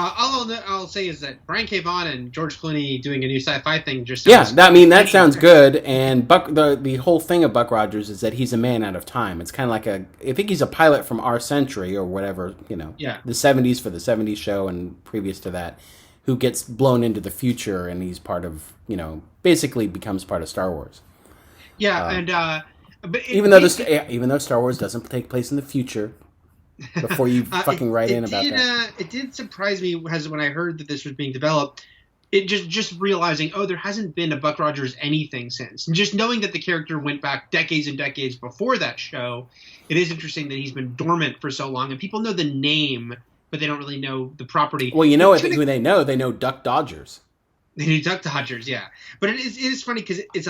I'll say is that Brian K. Vaughan and George Clooney doing a new sci-fi thing just sounds that sounds good. And the whole thing of Buck Rogers is that he's a man out of time. It's kind of like I think he's a pilot from our century or whatever, the 70s for the 70s show and previous to that, who gets blown into the future and he's part of, basically becomes part of Star Wars. Yeah, but even though Star Wars doesn't take place in the future. Before you fucking write in about that. It did surprise me when I heard that this was being developed. It just realizing, there hasn't been a Buck Rogers anything since. And just knowing that the character went back decades and decades before that show, it is interesting that he's been dormant for so long. And people know the name, but they don't really know the property. Well, who they know? They know Duck Dodgers. They do Duck Dodgers, yeah. But it is funny because it's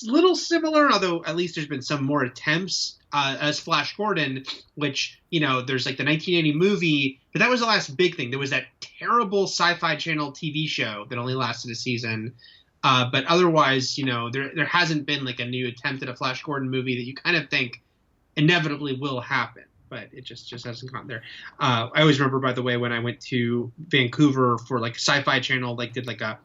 a little similar, although at least there's been some more attempts as Flash Gordon, which, there's like the 1980 movie, but that was the last big thing. There was that terrible Sci-Fi Channel TV show that only lasted a season. But otherwise, there hasn't been like a new attempt at a Flash Gordon movie that you kind of think inevitably will happen. But it just hasn't gone there. I always remember, by the way, when I went to Vancouver for like Sci-Fi Channel, like did like a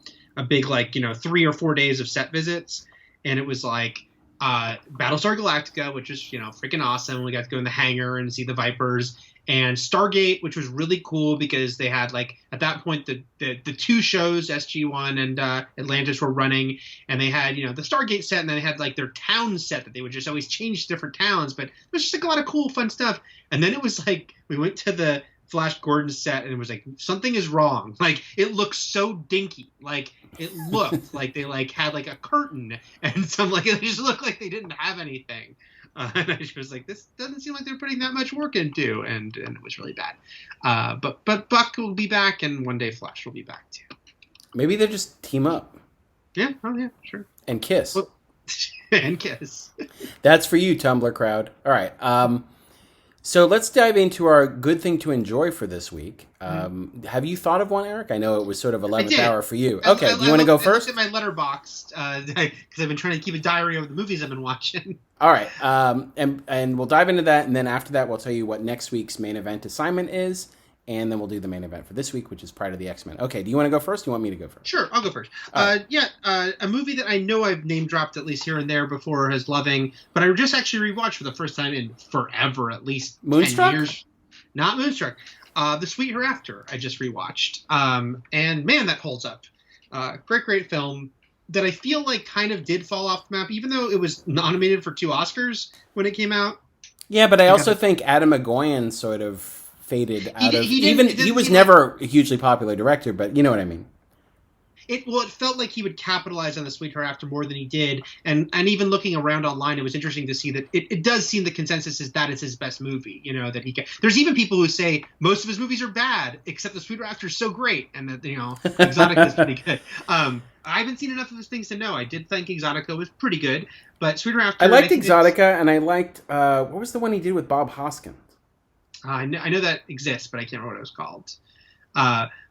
big 3 or 4 days of set visits, and it was like Battlestar Galactica, which was freaking awesome. We got to go in the hangar and see the Vipers, and Stargate, which was really cool because they had at that point the two shows, SG-1 and Atlantis, were running, and they had the Stargate set, and then they had their town set that they would just always change different towns, but it was just a lot of cool fun stuff. And then it was we went to the Flash Gordon set, and it was something is wrong. It looked so dinky. It looked like they had a curtain and some it just looked like they didn't have anything. And I was like, this doesn't seem like they're putting that much work into, and it was really bad. But Buck will be back, and one day Flash will be back too. Maybe they just team up. Yeah. Oh yeah, sure. And kiss. Well, and kiss. That's for you, Tumblr crowd. All right. So let's dive into our good thing to enjoy for this week. Have you thought of one, Eric? I know it was sort of 11th hour for you. Okay, do you want to go first? I looked at my Letterboxd because I've been trying to keep a diary of the movies I've been watching. All right, and we'll dive into that, and then after that, we'll tell you what next week's main event assignment is, and then we'll do the main event for this week, which is PRYDE of the X-Men. Okay, do you want to go first? Or do you want me to go first? Sure, I'll go first. A movie that I know I've name dropped at least here and there before as loving, but I just actually rewatched for the first time in forever, at least Moonstruck? 10 years. Not Moonstruck. The Sweet Hereafter I just rewatched. And man, that holds up. Great film that I feel kind of did fall off the map, even though it was nominated for 2 Oscars when it came out. Yeah, but I also think Adam McGoyan sort of faded out of... He was never a hugely popular director, but you know what I mean. It felt like he would capitalize on the Sweet Hereafter more than he did, and even looking around online, it was interesting to see that it does seem the consensus is that it's his best movie. That he there's even people who say most of his movies are bad, except the Sweet Hereafter is so great, and that Exotica is pretty good. I haven't seen enough of his things to know. I did think Exotica was pretty good, but Sweet Hereafter... I liked Exotica, and I liked... what was the one he did with Bob Hoskins? I know that exists, but I can't remember what it was called.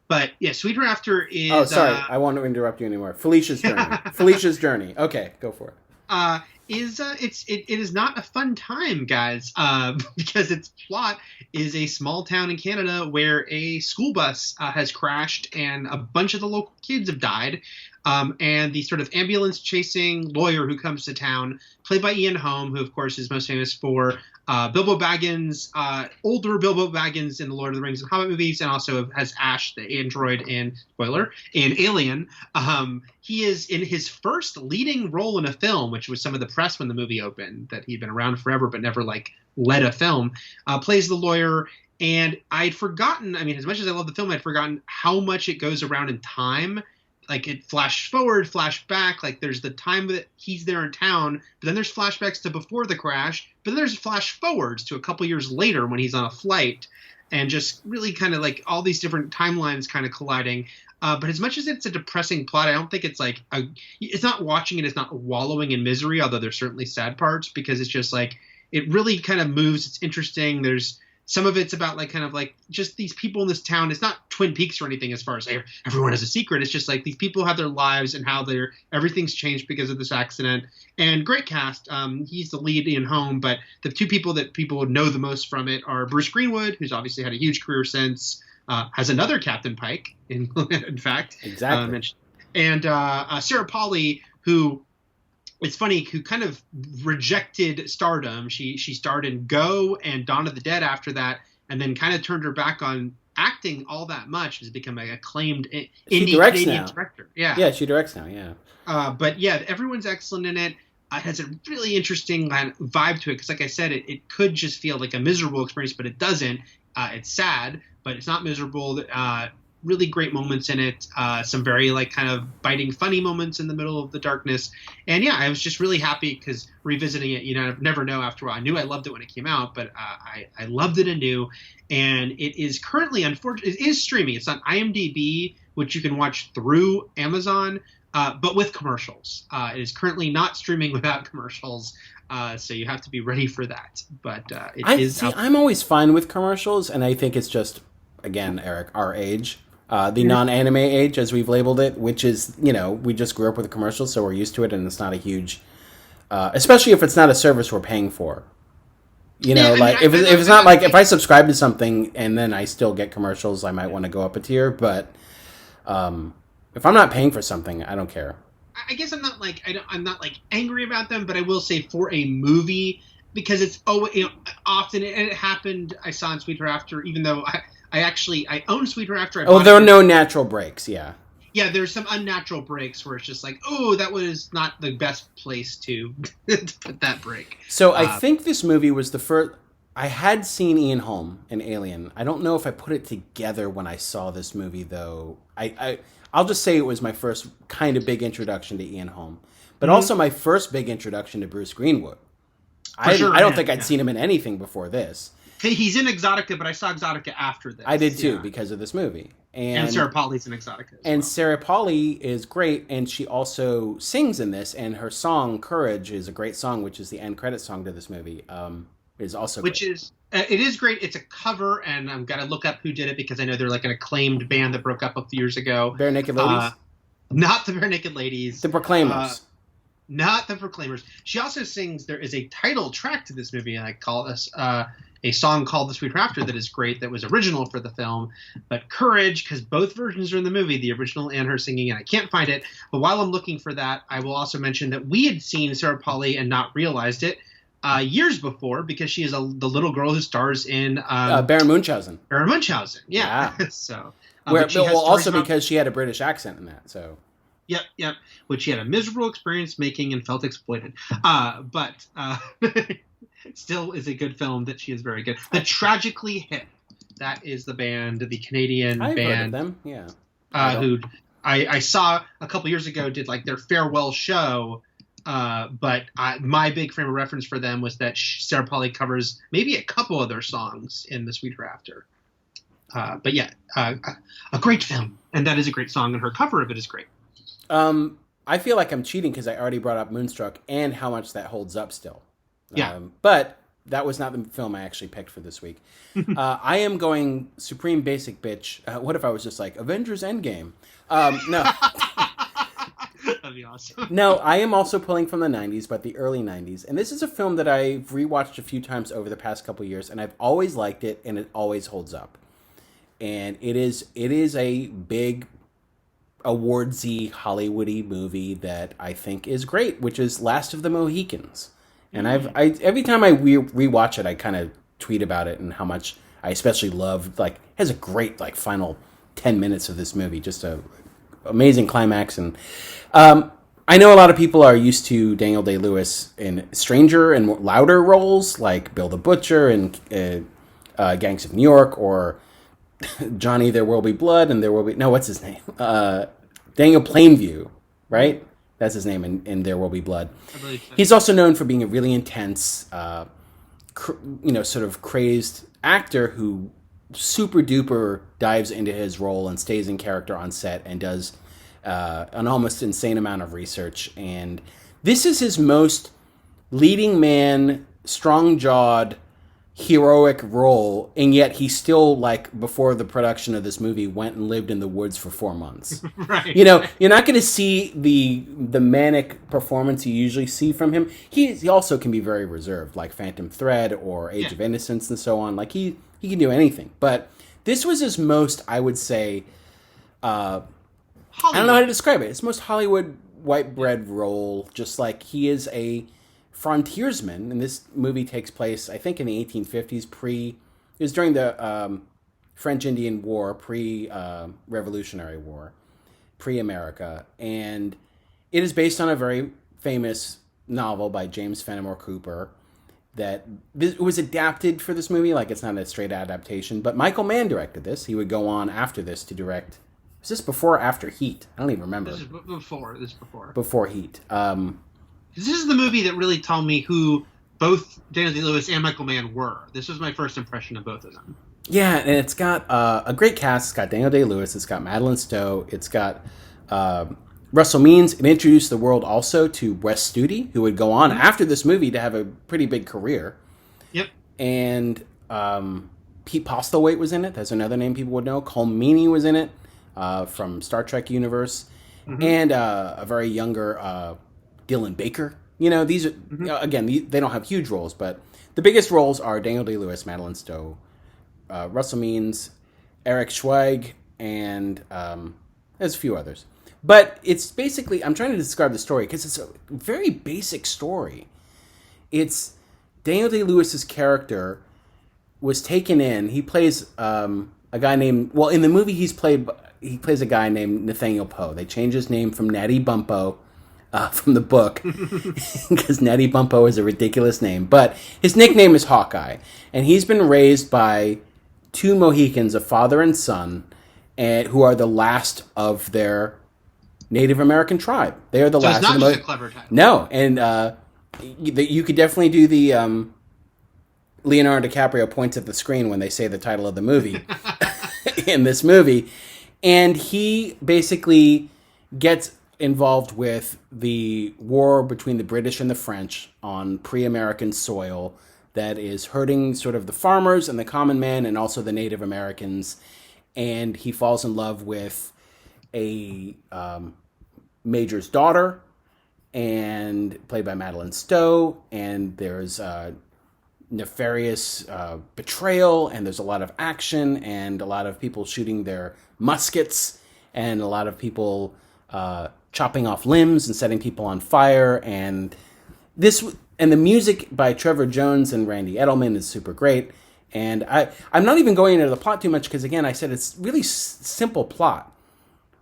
But yeah, Sweet Hereafter is... Oh, sorry. I won't interrupt you anymore. Felicia's Journey. Felicia's Journey. Okay, go for it. It is not a fun time, guys, because its plot is a small town in Canada where a school bus has crashed and a bunch of the local kids have died. And the sort of ambulance chasing lawyer who comes to town, played by Ian Holm, who of course is most famous for Bilbo Baggins, older Bilbo Baggins in the Lord of the Rings and Hobbit movies, and also has Ash the android in Alien. He is in his first leading role in a film, which was some of the press when the movie opened, that he'd been around forever but never led a film. Plays the lawyer. And I'd forgotten, as much as I love the film, I'd forgotten how much it goes around in time. It flash forward, flash back. There's the time that he's there in town, but then there's flashbacks to before the crash, but then there's flash forwards to a couple years later when he's on a flight, and just really kind of all these different timelines kind of colliding. But as much as it's a depressing plot, I don't think it's it's not watching it, it's not wallowing in misery, although there's certainly sad parts, because it's just it really kind of moves. It's interesting. There's some of it's about just these people in this town. It's not Twin Peaks or anything as far as everyone has a secret. It's just these people have their lives and how everything's changed because of this accident. And great cast. He's the lead, Ian Holm, but the two people that people would know the most from it are Bruce Greenwood, who's obviously had a huge career since, has another Captain Pike, in fact. Exactly. And Sarah Polley, who, it's funny, who kind of rejected stardom. She starred in Go and Dawn of the Dead after that, and then kind of turned her back on acting all that much. Has become an acclaimed indie Canadian director. Yeah, she directs now. Yeah. But yeah, everyone's excellent in it. It has a really interesting vibe to it because, like I said, it could just feel like a miserable experience, but it doesn't. It's sad, but it's not miserable. Really great moments in it. Some very kind of biting, funny moments in the middle of the darkness. And yeah, I was just really happy because revisiting it, I never know after a while. I knew I loved it when it came out, but I loved it anew. And it is currently, unfortunately, it is streaming. It's on IMDb, which you can watch through Amazon, but with commercials. It is currently not streaming without commercials. So you have to be ready for that. But I'm always fine with commercials, and I think it's just, again, Eric, our age. The non-anime age, as we've labeled it, which is, we just grew up with commercials, so we're used to it, and it's not a huge, especially if it's not a service we're paying for. If it's not like if I subscribe to something and then I still get commercials, I might want to go up a tier. But if I'm not paying for something, I don't care. I guess I'm not I'm not angry about them, but I will say for a movie, because it's often, and it happened. I saw in Sweet Hereafter, even though I own Sweet Hereafter. There are no natural breaks. Yeah. Yeah, there's some unnatural breaks where it's just that was not the best place to put that break. So I think this movie was the first. I had seen Ian Holm in Alien. I don't know if I put it together when I saw this movie, though. I'll just say it was my first kind of big introduction to Ian Holm, but also my first big introduction to Bruce Greenwood. I don't think I'd seen him in anything before this. He's in Exotica, but I saw Exotica after this. I did too, because of this movie. And Sarah Polley's in Exotica as well. Sarah Polley is great, and she also sings in this, and her song, Courage, is a great song, which is the end credit song to this movie, is also great. It is great. It's a cover, and I've got to look up who did it, because I know they're an acclaimed band that broke up a few years ago. Bare Naked Ladies? Not the Bare Naked Ladies. The Proclaimers. Not the Proclaimers. She also sings, there is a title track to this movie, and I call this a song called The Sweet Hereafter that is great, that was original for the film. But Courage, because both versions are in the movie, the original and her singing, and I can't find it. But while I'm looking for that, I will also mention that we had seen Sarah Polley and not realized it years before, because she is the little girl who stars in Baron Munchausen. Baron Munchausen, yeah. So, because she had a British accent in that, so... Yep. Which she had a miserable experience making and felt exploited. But still is a good film that she is very good. The Tragically Hip. That is the band, the Canadian band. Heard of them, yeah. Who I saw a couple years ago did their farewell show. But my big frame of reference for them was that Sarah Polley covers maybe a couple of their songs in The Sweet Hereafter. But yeah, a great film. And that is a great song, and her cover of it is great. I feel like I'm cheating because I already brought up Moonstruck and how much that holds up still. Yeah. But that was not the film I actually picked for this week. I am going Supreme Basic Bitch. What if I was just Avengers Endgame? No. That'd be awesome. No, I am also pulling from the 90s, but the early 90s. And this is a film that I've rewatched a few times over the past couple years, and I've always liked it, and it always holds up. And it is a big awardsy Hollywoody movie that I think is great, which is Last of the Mohicans. And every time I rewatch it, I kind of tweet about it and how much I especially love. Has a great final 10 minutes of this movie, just a amazing climax. And I know a lot of people are used to Daniel Day-Lewis in stranger and more louder roles, like Bill the Butcher and Gangs of New York, or Johnny, There Will Be Blood, and what's his name? Daniel Plainview, right? That's his name in There Will Be Blood. I believe so. He's also known for being a really intense, sort of crazed actor who super duper dives into his role and stays in character on set and does an almost insane amount of research. And this is his most leading man, strong-jawed, heroic role, and yet he still, before the production of this movie, went and lived in the woods for 4 months. Right. You're not going to see the manic performance you usually see from him. He also can be very reserved, like Phantom Thread or Age of Innocence and so on. He can do anything. But This was his most, I would say, I Hollywood. don't know how to describe it. It's most Hollywood white bread role, just like he is a frontiersman. And this movie takes place, I think, in the 1850s, it was during the French-Indian War, pre-Revolutionary War, pre-America. And it is based on a very famous novel by James Fenimore Cooper that it was adapted for this movie. Like, it's not a straight adaptation. But Michael Mann directed this. He would go on after this to direct... Was this before or after Heat? I don't even remember. This is before. Before Heat. This is the movie that really told me who both Daniel Day-Lewis and Michael Mann were. This was my first impression of both of them. Yeah, and it's got a great cast. It's got Daniel Day-Lewis. It's got Madeline Stowe. It's got Russell Means. It introduced the world also to Wes Studi, who would go on after this movie to have a pretty big career. Yep. And Pete Postlethwaite was in it. That's another name people would know. Cole Meany was in it from Star Trek universe. And a very younger Dylan Baker. You know, these are, again, they don't have huge roles, but the biggest roles are Daniel Day-Lewis, Madeline Stowe, Russell Means, Eric Schweig, and there's a few others. But it's basically, I'm trying to describe the story because it's a very basic story. It's Daniel Day-Lewis's character was taken in. He plays a guy named, well, in the movie he plays a guy named Nathaniel Poe. They changed his name from Natty Bumppo from the book because Natty Bumppo is a ridiculous name. But his nickname is Hawkeye. And he's been raised by two Mohicans, a father and son, who are the last of their Native American tribe. They are the last. It's not of just a clever title. No, and you could definitely do the Leonardo DiCaprio points at the screen when they say the title of the movie in this movie, and he basically gets involved with the war between the British and the French on pre-American soil that is hurting sort of the farmers and the common man and also the Native Americans. And he falls in love with a major's daughter, and played by Madeline Stowe. And there's nefarious betrayal, and there's a lot of action, and a lot of people shooting their muskets, and a lot of people chopping off limbs and setting people on fire. And the music by Trevor Jones and Randy Edelman is super great. And I'm not even going into the plot too much because, again, I said it's really simple plot.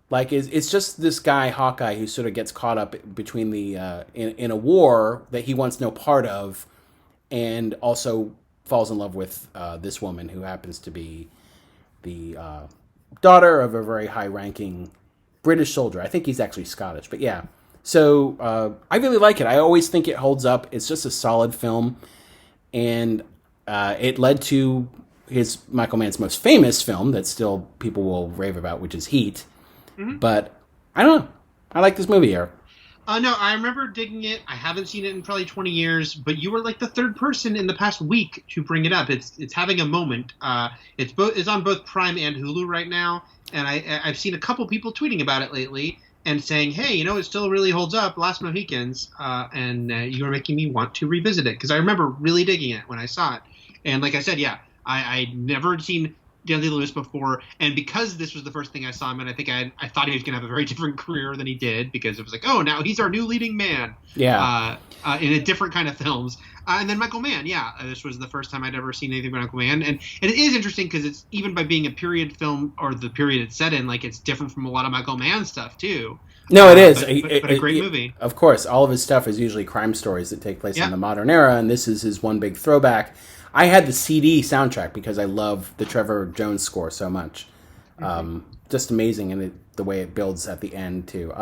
Like, it's just this guy, Hawkeye, who sort of gets caught up between in a war that he wants no part of, and also falls in love with this woman who happens to be the daughter of a very high-ranking British soldier. I think he's actually Scottish, but yeah. So I really like it. I always think it holds up. It's just a solid film, and it led to Michael Mann's most famous film that still people will rave about, which is Heat. But I don't know. I like this movie, Eric. No, I remember digging it. I haven't seen it in probably 20 years, but you were like the third person in the past week to bring it up. It's having a moment. It's on both Prime and Hulu right now, and I've seen a couple people tweeting about it lately and saying, hey, it still really holds up, Last Mohicans, and you are making me want to revisit it, because I remember really digging it when I saw it. And like I said, yeah, I'd never seen Daniel Day-Lewis before, and because this was the first thing I saw him in, I think I thought he was going to have a very different career than he did, because it was like, oh, now he's our new leading man. Yeah. In a different kind of films. And then Michael Mann, yeah, this was the first time I'd ever seen anything by Michael Mann, and it is interesting because it's, even by being a period film, or the period it's set in, like, it's different from a lot of Michael Mann stuff too. No, it is. But a great movie. Of course, all of his stuff is usually crime stories that take place in the modern era, and this is his one big throwback. I had the CD soundtrack because I love the Trevor Jones score so much. Just amazing, and the way it builds at the end, too.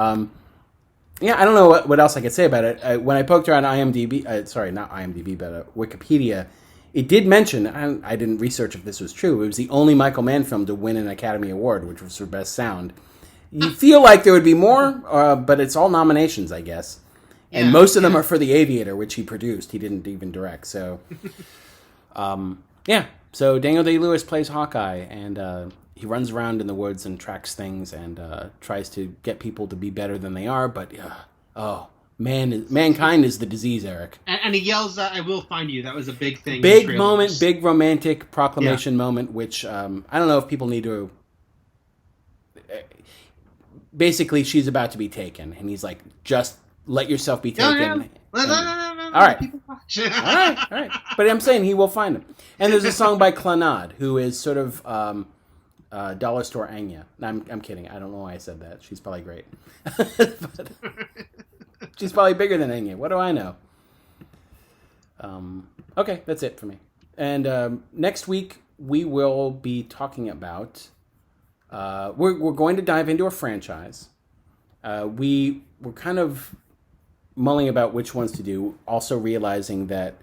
Yeah, I don't know what else I could say about it. When I poked around IMDb, sorry, not IMDb, but Wikipedia, it did mention, I didn't research if this was true, it was the only Michael Mann film to win an Academy Award, which was for Best Sound. You feel like there would be more, but it's all nominations, I guess. And most of them are for The Aviator, which he produced. He didn't even direct, so... So Daniel Day-Lewis plays Hawkeye, and he runs around in the woods and tracks things and tries to get people to be better than they are, but mankind is the disease, Eric. And he yells, "I will find you." That was a big thing. Big moment, big romantic proclamation moment, which I don't know if people need to. Basically, she's about to be taken, and he's like, "Just let yourself be taken." No. All right. all right. But I'm saying he will find him. And there's a song by Clannad, who is sort of Dollar Store Anya. No, I'm kidding. I don't know why I said that. She's probably great. But she's probably bigger than Anya. What do I know? Okay, that's it for me. And next week, we will be talking about... we're going to dive into a franchise. We're kind of mulling about which ones to do, also realizing that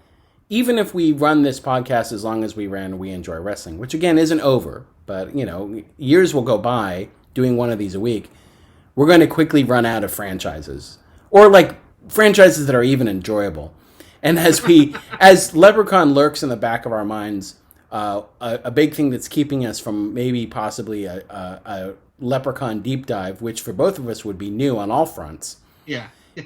even if we run this podcast as long as we ran We Enjoy Wrestling, which again isn't over, but years will go by doing one of these a week, we're going to quickly run out of franchises, or like franchises that are even enjoyable. And as Leprechaun lurks in the back of our minds, a big thing that's keeping us from maybe possibly a Leprechaun deep dive, which for both of us would be new on all fronts,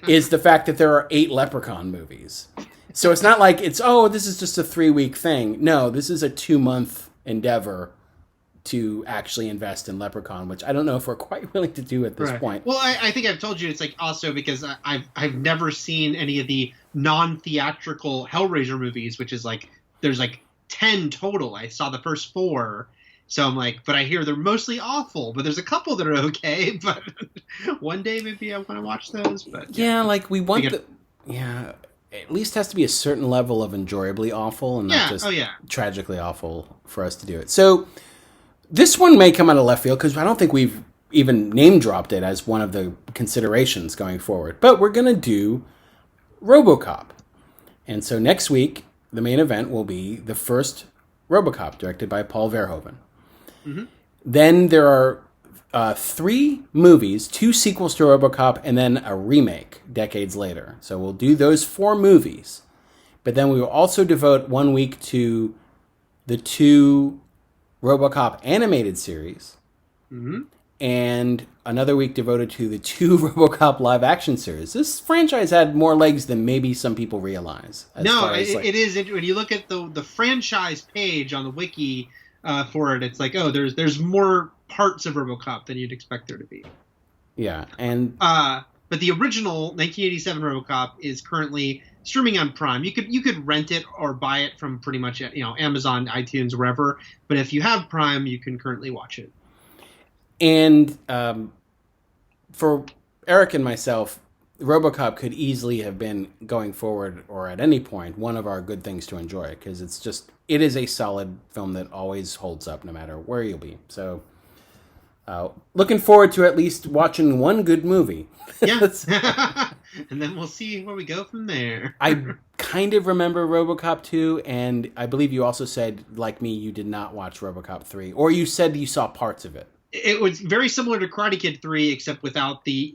is the fact that there are 8 Leprechaun movies. So it's not like this is just a 3-week thing. No, this is a 2-month endeavor to actually invest in Leprechaun, which I don't know if we're quite willing to do at this point. Well, I think I've told you it's like also because I've never seen any of the non-theatrical Hellraiser movies, which is like there's like 10 total. I saw the first 4. So I'm like, but I hear they're mostly awful, but there's a couple that are okay. But one day maybe I want to watch those. But like we want at least has to be a certain level of enjoyably awful and not just tragically awful for us to do it. So this one may come out of left field because I don't think we've even name dropped it as one of the considerations going forward. But we're going to do RoboCop. And so next week, the main event will be the first RoboCop, directed by Paul Verhoeven. Mm-hmm. Then there are 3 movies, 2 sequels to RoboCop, and then a remake decades later. So we'll do those 4 movies. But then we will also devote 1 week to the 2 RoboCop animated series. Mm-hmm. And another week devoted to the 2 RoboCop live-action series. This franchise had more legs than maybe some people realize. It is. When you look at the franchise page on the wiki for it, it's like, there's more parts of RoboCop than you'd expect there to be. Yeah, and but the original 1987 RoboCop is currently streaming on Prime. You could rent it or buy it from pretty much Amazon, iTunes, wherever. But if you have Prime, you can currently watch it. And for Eric and myself, RoboCop could easily have been going forward or at any point one of our good things to enjoy because it is a solid film that always holds up no matter where you'll be. So looking forward to at least watching one good movie. Yeah. And then we'll see where we go from there. I kind of remember RoboCop 2, and I believe you also said, like me, you did not watch RoboCop 3. Or you said you saw parts of it. It was very similar to Karate Kid 3, except without the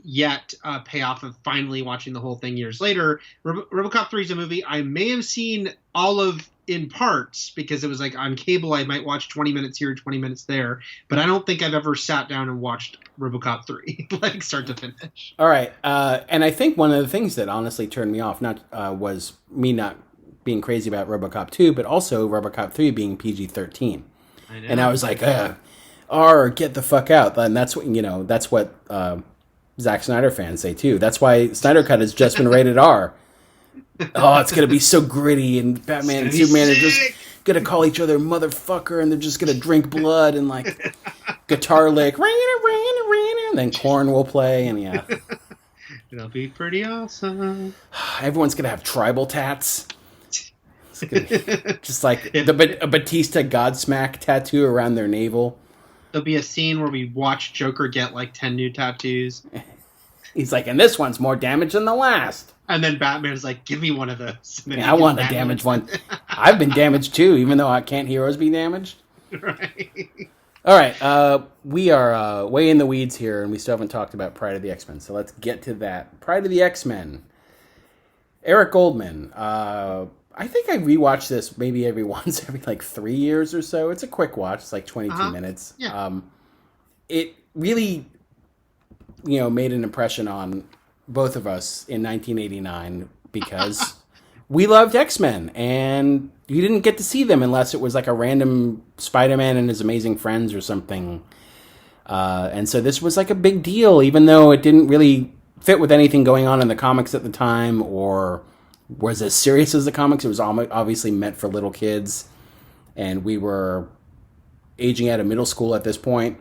payoff of finally watching the whole thing years later. RoboCop 3 is a movie I may have seen all of in parts, because it was like on cable I might watch 20 minutes here, 20 minutes there. But I don't think I've ever sat down and watched RoboCop 3, like start to finish. All right. And I think one of the things that honestly turned me off was me not being crazy about RoboCop 2, but also RoboCop 3 being PG-13. And I was like, R, get the fuck out. And that's what Zack Snyder fans say too. That's why Snyder Cut has just been rated R. Oh, it's going to be so gritty, and Batman and Superman are just going to call each other motherfucker, and they're just going to drink blood and like guitar lick, and then Korn will play, and yeah. It'll be pretty awesome. Everyone's going to have tribal tats. Just like a Batista Godsmack tattoo around their navel. There'll be a scene where we watch Joker get like 10 new tattoos. He's like, and this one's more damage than the last. And then Batman's like, give me one of those. Yeah, I want a damaged one. I've been damaged too, even though I can't heroes be damaged. Right. All right. We are way in the weeds here, and we still haven't talked about Pride of the X-Men. So let's get to that. Pride of the X-Men. Eric Goldman. I think I rewatch this maybe every 3 years or so. It's a quick watch. It's like 22 minutes. Yeah. It really, made an impression on both of us, in 1989 because we loved X-Men, and you didn't get to see them unless it was like a random Spider-Man and his Amazing Friends or something. And so this was like a big deal, even though it didn't really fit with anything going on in the comics at the time, or was as serious as the comics. It was obviously meant for little kids, and we were aging out of middle school at this point.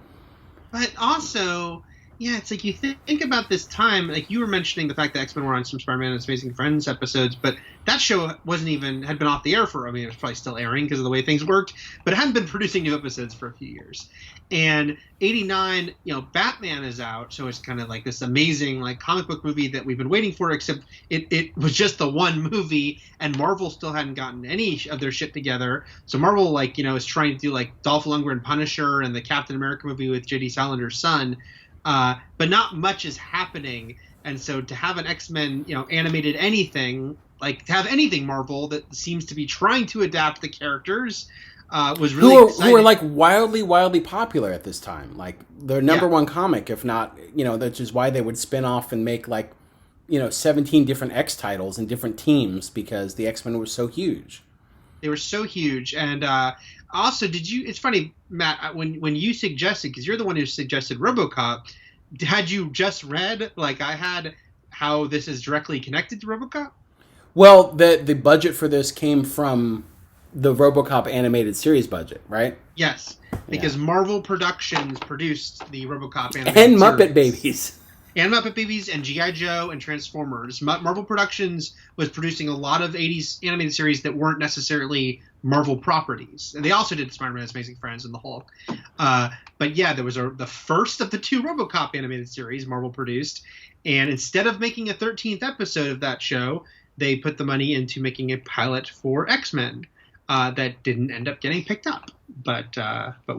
But also, yeah, it's like you think about this time, like you were mentioning the fact that X-Men were on some Spider-Man and His Amazing Friends episodes, but that show had been off the air for, I mean, it was probably still airing because of the way things worked, but it hadn't been producing new episodes for a few years. And 89, Batman is out, so it's kind of like this amazing like comic book movie that we've been waiting for, except it was just the one movie, and Marvel still hadn't gotten any of their shit together. So Marvel, is trying to do like Dolph Lundgren Punisher and the Captain America movie with J.D. Salinger's son, but not much is happening. And so to have an X-Men, animated anything, like to have anything Marvel that seems to be trying to adapt the characters, was really exciting. Who were like wildly popular at this time. Like their number one comic, if not, that's just why they would spin off and make 17 different X titles and different teams, because the X-Men were so huge. They were so huge. And also, it's funny, Matt, when you suggested, because you're the one who suggested RoboCop, had you just read, like I had, how this is directly connected to RoboCop? Well, the budget for this came from the RoboCop animated series budget, right? Yes, because Marvel Productions produced the RoboCop animated and Muppet series. Babies. And Muppet Babies and G.I. Joe and Transformers. Marvel Productions was producing a lot of 80s animated series that weren't necessarily Marvel properties. And they also did Spider-Man, Amazing Friends, and the Hulk. But yeah, there was the first of the two RoboCop animated series Marvel produced. And instead of making a 13th episode of that show, they put the money into making a pilot for X-Men. That didn't end up getting picked up, but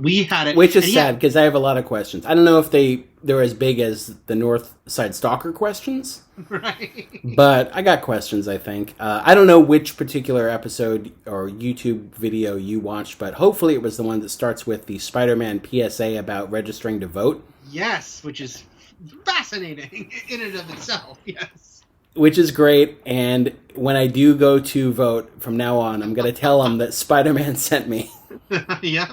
we had it, which is sad because I have a lot of questions. I don't know if they're as big as the North Side Stalker questions, right? But I got questions. I think I don't know which particular episode or YouTube video you watched, but hopefully it was the one that starts with the Spider-Man PSA about registering to vote. Yes, which is fascinating in and of itself. Yes. Which is great, and when I do go to vote from now on, I'm going to tell him that Spider-Man sent me. Yep.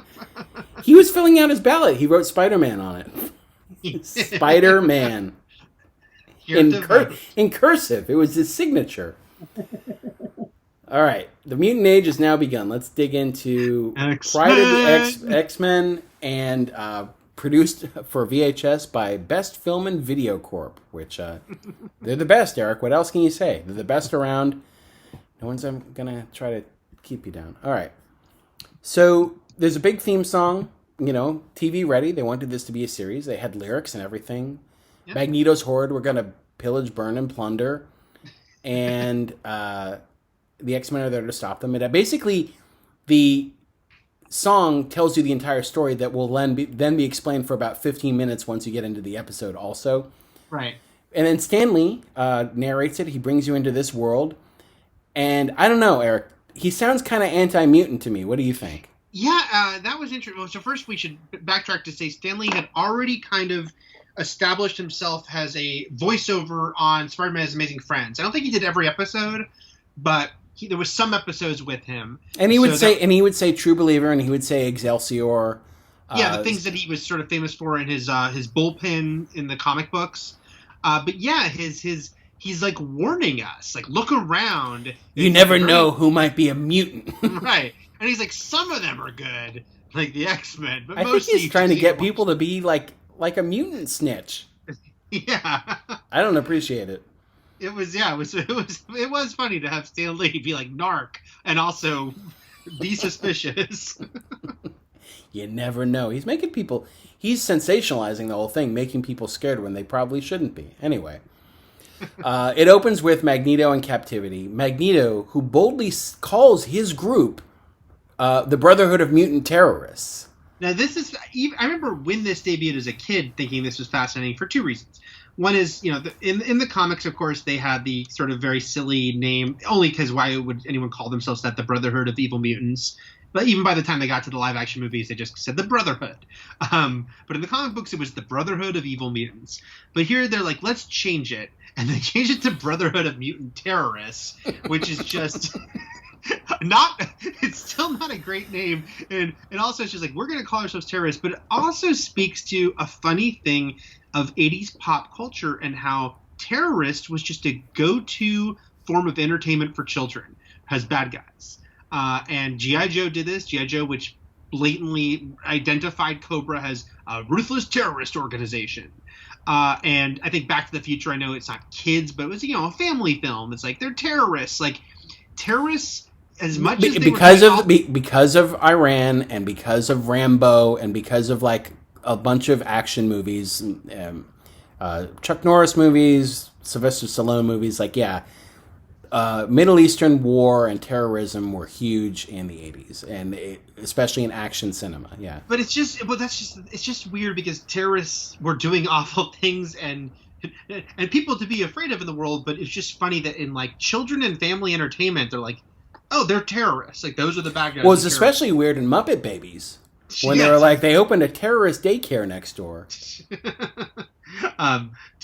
He was filling out his ballot. He wrote Spider-Man on it. Spider-Man. In cursive. It was his signature. All right. The Mutant Age has now begun. Let's dig into Pride of the X-Men and produced for VHS by Best Film and Video Corp, which they're the best, Eric. What else can you say? They're the best around. No one's going to try to keep you down. All right. So there's a big theme song, TV ready. They wanted this to be a series. They had lyrics and everything. Yep. Magneto's Horde were going to pillage, burn, and plunder. And the X-Men are there to stop them. And basically, the song tells you the entire story that will then be explained for about 15 minutes once you get into the episode also. Right. And then Stanley narrates it. He brings you into this world. And I don't know, Eric. He sounds kind of anti-mutant to me. What do you think? Yeah, that was interesting. Well, so first we should backtrack to say Stanley had already kind of established himself as a voiceover on Spider-Man's Amazing Friends. I don't think he did every episode, but there was some episodes with him, and he would say True Believer, and he would say Excelsior. Yeah, the things that he was sort of famous for in his bullpen in the comic books. But yeah, he's like warning us, like look around. You never know who might be a mutant, right? And he's like, some of them are good, like the X-Men, but I think he's trying to get people to be like a mutant snitch. Yeah, I don't appreciate it. It was funny to have Stan Lee be like narc and also be suspicious. You never know. He's sensationalizing the whole thing, making people scared when they probably shouldn't be. Anyway, it opens with Magneto in captivity. Magneto, who boldly calls his group the Brotherhood of Mutant Terrorists. Now, I remember when this debuted as a kid thinking this was fascinating for two reasons. One is, in the comics, of course, they had the sort of very silly name, only because why would anyone call themselves that, the Brotherhood of Evil Mutants? But even by the time they got to the live-action movies, they just said the Brotherhood. But in the comic books, it was the Brotherhood of Evil Mutants. But here they're like, let's change it. and they changed it to Brotherhood of Mutant Terrorists, which is just not. It's still not a great name, and also it's just like we're going to call ourselves terrorists, but it also speaks to a funny thing of 80s pop culture and how terrorist was just a go-to form of entertainment for children as bad guys. And G.I. Joe did this. G.I. Joe, which blatantly identified Cobra as a ruthless terrorist organization. And I think Back to the Future, I know it's not kids, but it was, a family film. It's like they're terrorists. Like, terrorists, as much as they because of Iran and because of Rambo and because of, like, a bunch of action movies, Chuck Norris movies, Sylvester Stallone movies, like, Middle Eastern war and terrorism were huge in the 80s, and especially in action cinema. Yeah, but it's just weird because terrorists were doing awful things and people to be afraid of in the world. But it's just funny that in like children and family entertainment, they're like, oh, they're terrorists. Like those are the bad guys. Well, it's especially weird in Muppet Babies when they were like they opened a terrorist daycare next door.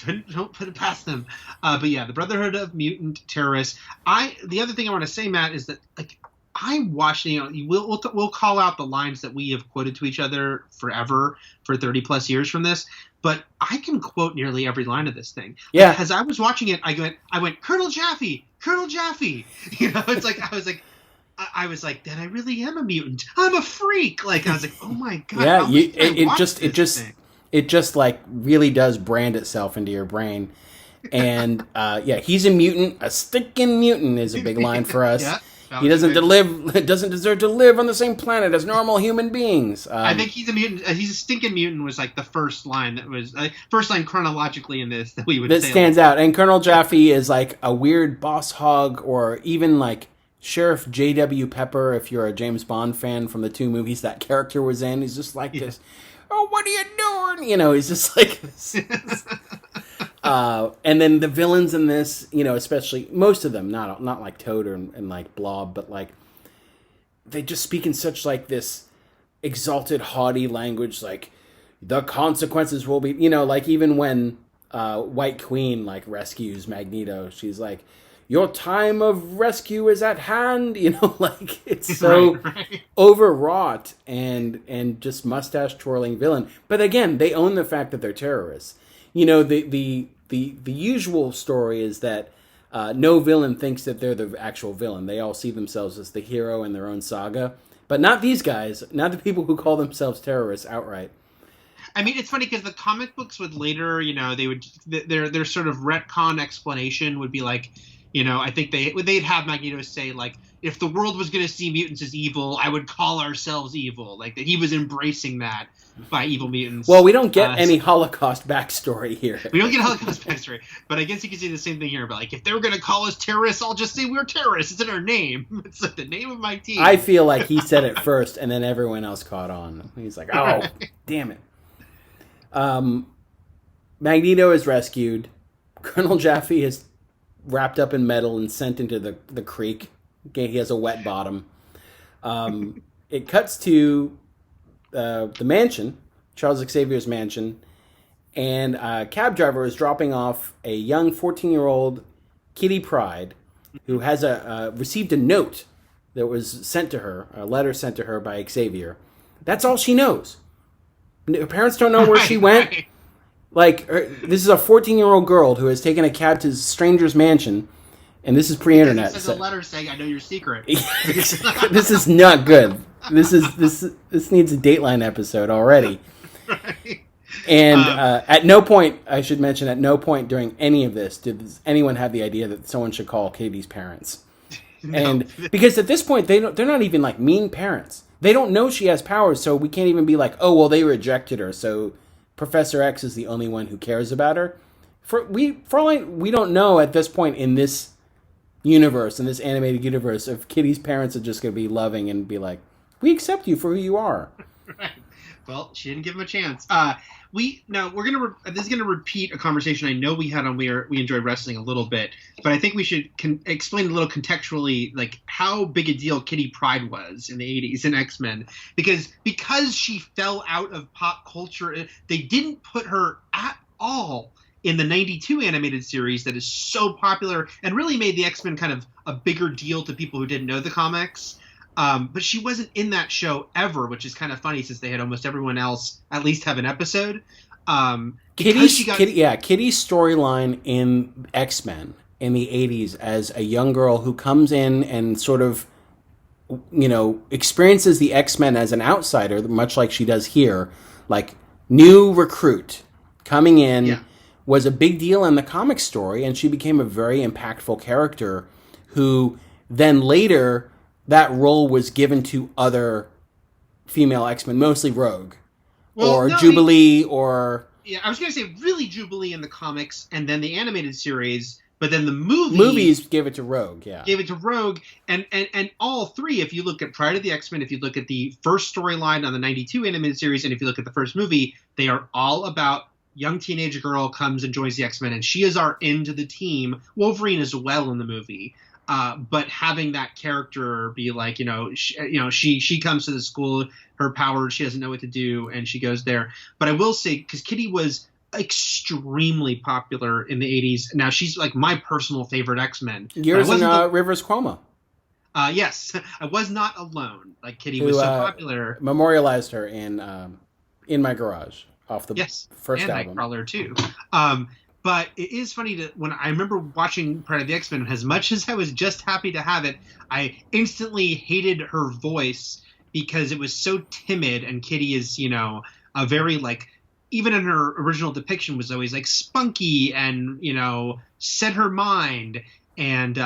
Don't put it past them. But yeah, the Brotherhood of Mutant Terrorists. The other thing I want to say, Matt, is that like I watched. We'll call out the lines that we have quoted to each other forever for 30 plus years from this. But I can quote nearly every line of this thing. Yeah. As I was watching it, I went, Colonel Jaffe, Colonel Jaffe. It's like I was like, then I really am a mutant. I'm a freak. Like I was like, oh my god. Yeah, it just like really does brand itself into your brain. And he's a mutant. A stinking mutant is a big line for us. Yeah, he doesn't deserve to live on the same planet as normal human beings. I think he's a mutant. He's a stinking mutant was like the first line that was first line chronologically in this that we would say. That stands out. And Colonel Jaffe is like a weird boss hog, or even like Sheriff J.W. Pepper, if you're a James Bond fan from the two movies that character was in. He's just like this. Oh, what are you doing? He's just like this. And then the villains in this, especially most of them, not like Toad and like Blob, but like they just speak in such like this exalted, haughty language, like the consequences will be, like even when White Queen like rescues Magneto, she's like, your time of rescue is at hand, like it's so right. Overwrought and just mustache twirling villain. But again, they own the fact that they're terrorists. The usual story is that no villain thinks that they're the actual villain. They all see themselves as the hero in their own saga. But not these guys, not the people who call themselves terrorists outright. I mean, it's funny because the comic books would later, they would their sort of retcon explanation would be like, I think they'd have Magneto say, like, if the world was going to see mutants as evil, I would call ourselves evil. Like, that he was embracing that by evil mutants. Well, we don't get any Holocaust backstory here. We don't get Holocaust backstory. But I guess you could say the same thing here. But, like, if they were going to call us terrorists, I'll just say we're terrorists. It's in our name. It's like the name of my team. I feel like he said it first, and then everyone else caught on. He's like, oh, damn it. Magneto is rescued. Colonel Jaffe is wrapped up in metal and sent into the creek. Okay, he has a wet bottom. It cuts to the mansion, Charles Xavier's mansion, and a cab driver is dropping off a young 14-year-old Kitty Pryde, who has received a note that was sent to her, a letter sent to her by Xavier. That's all she knows. Her parents don't know where she went. Right. Like, this is a 14-year-old girl who has taken a cab to a stranger's mansion, and this is pre-internet. This is a letter saying, "I know your secret." This is not good. This needs a Dateline episode already. Right. And at no point, I should mention, at no point during any of this did anyone have the idea that someone should call Katie's parents. No. And because at this point, they're not even like mean parents. They don't know she has powers, so we can't even be like, oh, well, they rejected her, so Professor X is the only one who cares about her. We don't know at this point in this universe, in this animated universe, if Kitty's parents are just going to be loving and be like, we accept you for who you are. Right. Well, she didn't give him a chance. This is gonna repeat a conversation I know we had on We Enjoy Wrestling a little bit, but I think we should explain a little contextually, like how big a deal Kitty Pryde was in the 80s in X-Men, because she fell out of pop culture. They didn't put her at all in the 92 animated series that is so popular and really made the X-Men kind of a bigger deal to people who didn't know the comics. But she wasn't in that show ever, which is kind of funny since they had almost everyone else at least have an episode. Kitty's storyline in X-Men in the 80s as a young girl who comes in and sort of, experiences the X-Men as an outsider, much like she does here, like new recruit coming in, was a big deal in the comic story, and she became a very impactful character who then later that role was given to other female X-Men, mostly Rogue Jubilee or... Yeah, I was going to say really Jubilee in the comics and then the animated series, but then the movies gave it to Rogue, Gave it to Rogue, and all three, if you look at Pride of the X-Men, if you look at the first storyline on the 92 animated series, and if you look at the first movie, they are all about young teenage girl comes and joins the X-Men, and she is our end to the team. Wolverine as well in the movie. But having that character be like, she comes to the school, her power, she doesn't know what to do, and she goes there. But I will say, because Kitty was extremely popular in the 80s. Now, she's like my personal favorite X-Men. Yours and Rivers Cuomo. Yes, I was not alone. Like, Kitty was so popular. Memorialized her in My Garage off the first and album. Nightcrawler, too. But it is funny when I remember watching Pride of the X-Men, as much as I was just happy to have it, I instantly hated her voice because it was so timid, and Kitty is, a very, like, even in her original depiction was always, like, spunky and, said her mind. And,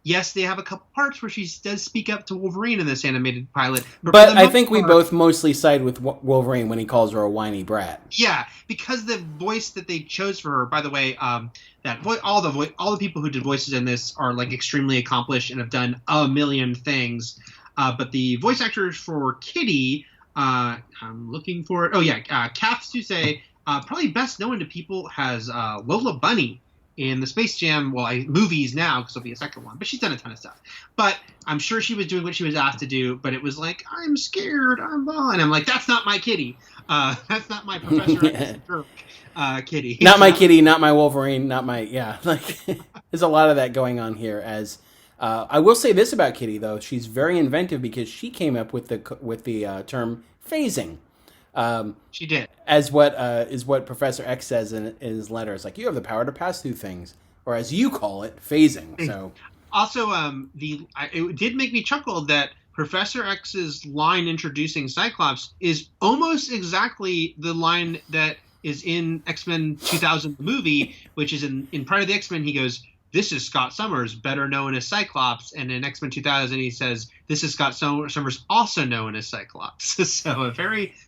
yes, they have a couple parts where she does speak up to Wolverine in this animated pilot. But I think we both mostly side with Wolverine when he calls her a whiny brat. Yeah, because the voice that they chose for her, by the way, all the people who did voices in this are, like, extremely accomplished and have done a million things. But the voice actors for Kitty, I'm looking for it. Oh, yeah, Kath Soucie, probably best known to people as Lola Bunny in the Space Jam, movies now, because there'll be a second one, but she's done a ton of stuff. But I'm sure she was doing what she was asked to do, but it was like, I'm scared, and I'm like, that's not my Kitty. That's not my Professor X Kitty. Not my Kitty, not my Wolverine, not my, like, there's a lot of that going on here. As I will say this about Kitty, though, she's very inventive because she came up with the term phasing. She did. As what Professor X says in his letter. It's like, you have the power to pass through things, or as you call it, phasing. So also, it did make me chuckle that Professor X's line introducing Cyclops is almost exactly the line that is in X-Men 2000 the movie, which is in Pride of the X-Men. He goes, "This is Scott Summers, better known as Cyclops." And in X-Men 2000, he says, "This is Scott Summers, also known as Cyclops." So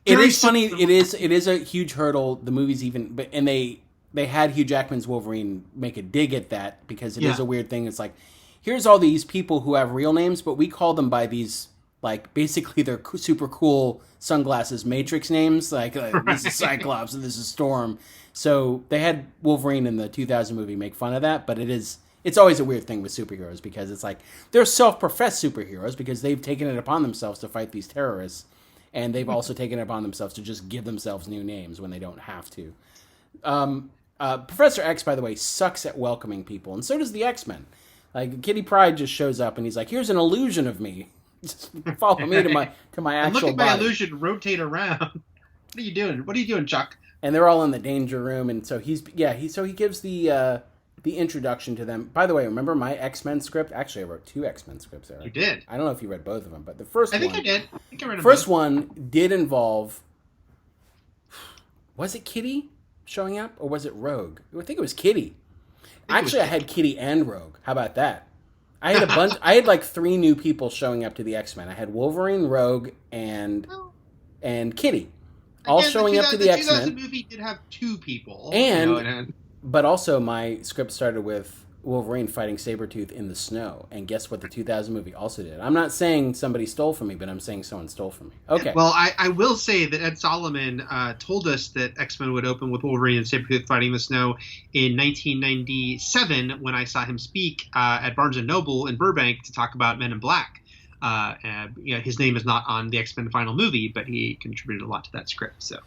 it is funny. It is a huge hurdle. The movies and they had Hugh Jackman's Wolverine make a dig at that because it is a weird thing. It's like, here's all these people who have real names, but we call them by these, like, basically they're super cool sunglasses Matrix names. Like, this is Cyclops and this is Storm. So they had Wolverine in the 2000 movie make fun of that, but it's always a weird thing with superheroes because it's like they're self-professed superheroes because they've taken it upon themselves to fight these terrorists, and they've also taken it upon themselves to just give themselves new names when they don't have to. Professor X, by the way, sucks at welcoming people, and so does the X-Men. Like, Kitty Pryde just shows up and he's like, "Here's an illusion of me. Just follow me to my actual and look at body. my illusion rotate around." What are you doing? What are you doing, Chuck? And they're all in the danger room, and so he gives the introduction to them. By the way, remember my X-Men script? Actually, I wrote 2 X-Men scripts there. You did. I don't know if you read both of them, but the first one... I did. I think I read them first both. one did involve... Was it Kitty showing up, or was it Rogue? I think it was Kitty. Actually, I had Kitty and Rogue. How about that? I had a bunch... I had like 3 new people showing up to the X-Men. I had Wolverine, Rogue, and Kitty. All showing up to the X-Men. The 2000 movie did have 2 people. But also my script started with Wolverine fighting Sabretooth in the snow. And guess what the 2000 movie also did? I'm not saying somebody stole from me, but I'm saying someone stole from me. Okay. Well, I will say that Ed Solomon told us that X-Men would open with Wolverine and Sabretooth fighting the snow in 1997 when I saw him speak at Barnes & Noble in Burbank to talk about Men in Black. His name is not on the X-Men final movie, but he contributed a lot to that script. So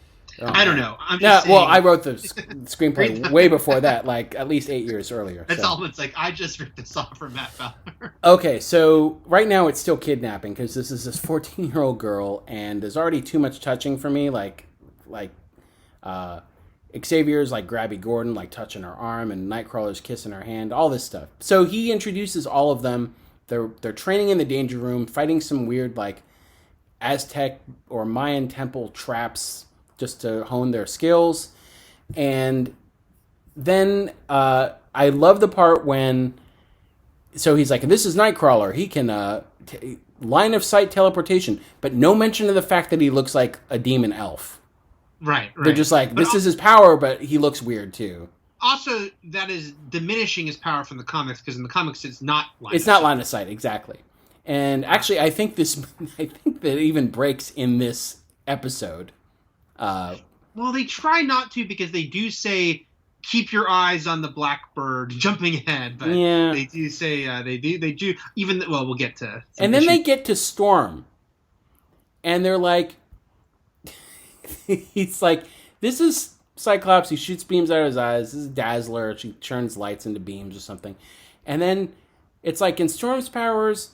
I don't know. I'm Yeah, just saying, well, I wrote the screenplay way before that, like at least 8 years earlier. That's so. all. It's like I just ripped this off from Matt Fowler. Okay, so right now it's still kidnapping because this is this 14-year-old girl, and there's already too much touching for me. Like Xavier's like grabby Gordon, like touching her arm, and Nightcrawler's kissing her hand. All this stuff. So he introduces all of them. They're training in the danger room, fighting some weird like Aztec or Mayan temple traps just to hone their skills. And then I love the part when, so he's like, this is Nightcrawler. He can line of sight teleportation, but no mention of the fact that he looks like a demon elf. Right. They're just like, this is his power, but he looks weird too. Also, that is diminishing his power from the comics, because in the comics it's not line of sight, exactly. And actually, I think that even breaks in this episode. Well, they try not to, because they do say, keep your eyes on the blackbird jumping ahead. But yeah. They do say, they do. Even, well, we'll get to. And then they get to Storm. And they're like, he's like, this is Cyclops. He shoots beams out of his eyes. This is Dazzler. She turns lights into beams or something. And then it's like in Storm's powers,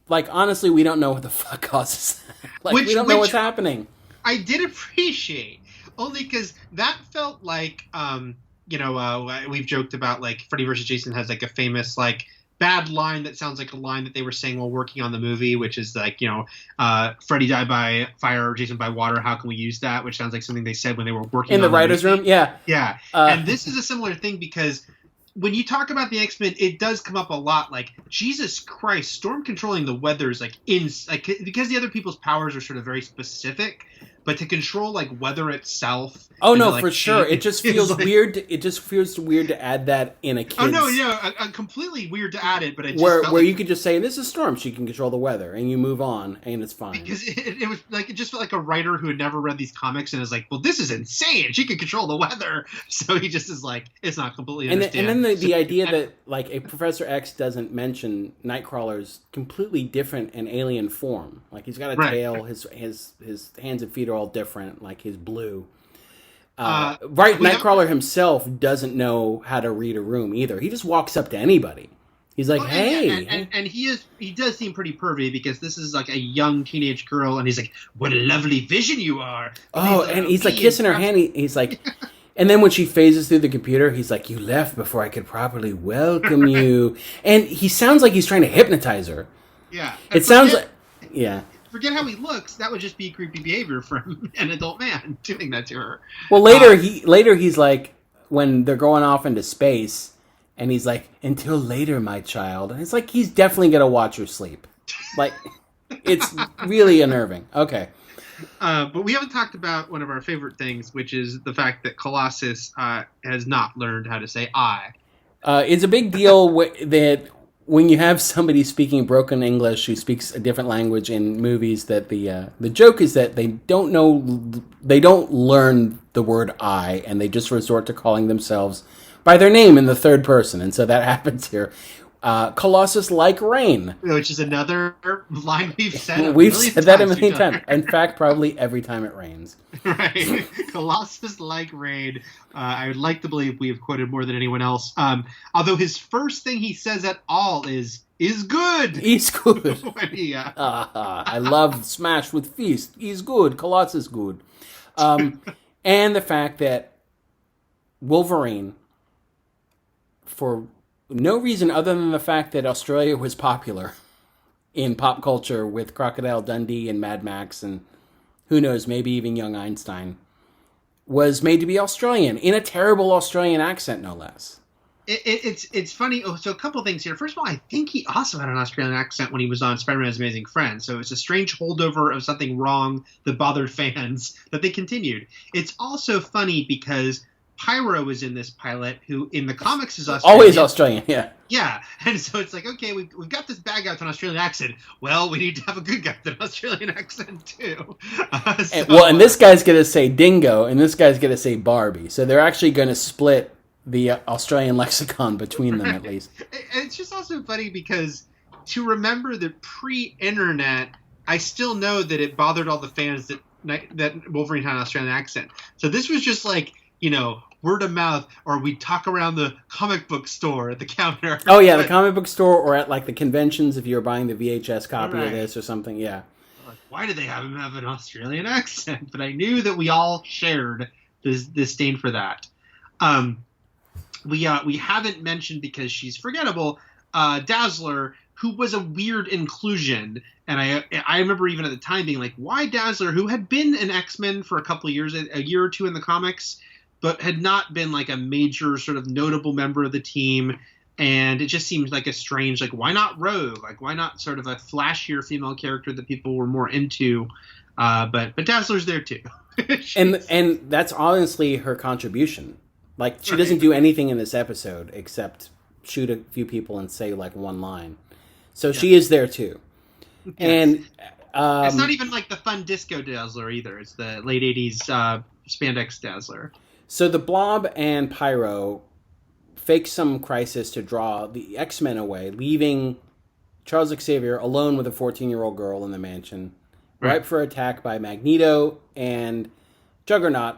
like, honestly, we don't know what the fuck causes that. Like, we don't know what's happening. I did appreciate, only because that felt like, we've joked about, like, Freddy vs. Jason has, like, a famous, like, bad line that sounds like a line that they were saying while working on the movie, which is like, Freddy died by fire, Jason by water. How can we use that? Which sounds like something they said when they were working in the writer's room. Yeah. Yeah. And this is a similar thing, because when you talk about the X-Men, it does come up a lot. Like, Jesus Christ, Storm controlling the weather is because the other people's powers are sort of very specific, but to control like weather itself. Oh no, for sure. It just feels weird. It just feels weird to add that in a kid's. Oh no, yeah, completely weird to add it, but it just where you could just say, "This is Storm. She can control the weather," and you move on, and it's fine. Because it was like, it just felt like a writer who had never read these comics and is like, "Well, this is insane. She can control the weather." So he just is like, it's not completely understand. And then the idea that like a Professor X doesn't mention Nightcrawler's completely different and alien form. Like, he's got a tail. His hands and feet are all different. Like, he's blue. Nightcrawler himself doesn't know how to read a room either. He just walks up to anybody. He's like, "Hey," and he does seem pretty pervy, because this is like a young teenage girl, and he's like, "What a lovely vision you are!" And he's like kissing her hand. He's like, and then when she phases through the computer, he's like, "You left before I could properly welcome you," and he sounds like he's trying to hypnotize her. Yeah, it sounds like, yeah. Forget how he looks. That would just be creepy behavior from an adult man doing that to her. Well, later he's like, when they're going off into space, and he's like, "Until later, my child." And it's like, he's definitely gonna watch her sleep. Like, it's really unnerving. Okay. But we haven't talked about one of our favorite things, which is the fact that Colossus has not learned how to say "I." It's a big deal that when you have somebody speaking broken English who speaks a different language in movies, that the joke is that they don't learn the word "I," and they just resort to calling themselves by their name in the third person, and so that happens here. Colossus like rain, which is another line we've said. We've said that a million times. In fact, probably every time it rains. Right, Colossus like rain. I would like to believe we have quoted more than anyone else. Although his first thing he says at all is good. He's good. When I love Smash with Feast. He's good. Colossus good. And the fact that Wolverine, for no reason other than the fact that Australia was popular in pop culture with Crocodile Dundee and Mad Max and who knows, maybe even young Einstein, was made to be Australian in a terrible Australian accent, no less. It's funny. Oh, so a couple things here. First of all, I think he also had an Australian accent when he was on Spider-Man's Amazing Friends. So it's a strange holdover of something wrong that bothered fans that they continued. It's also funny because Pyro is in this pilot, who in the comics is Australian. Always Australian, yeah. Yeah, and so it's like, okay, we've got this bad guy with an Australian accent. Well, we need to have a good guy with an Australian accent, too. And this guy's going to say dingo, and this guy's going to say Barbie. So they're actually going to split the Australian lexicon between them, at least. And it's just also funny because to remember that pre-internet, I still know that it bothered all the fans that Wolverine had an Australian accent. So this was just like, word of mouth, or we'd talk around the comic book store at the counter. Oh yeah, the comic book store, or at like the conventions if you were buying the VHS copy of this or something. Yeah. Like, why do they have him have an Australian accent? But I knew that we all shared this disdain for that. We haven't mentioned, because she's forgettable, Dazzler, who was a weird inclusion. And I remember even at the time being like, why Dazzler, who had been an X-Men for a couple of years, a year or two in the comics, but had not been like a major sort of notable member of the team. And it just seemed like a strange, like, why not Rogue? Like, why not sort of a flashier female character that people were more into? But Dazzler's there too. and that's honestly her contribution. Like, she doesn't do anything in this episode except shoot a few people and say like one line. So she is there too. Yes. And it's not even like the fun disco Dazzler either. It's the late 80s spandex Dazzler. So the Blob and Pyro fake some crisis to draw the X-Men away, leaving Charles Xavier alone with a 14-year-old girl in the mansion, ripe for attack by Magneto and Juggernaut.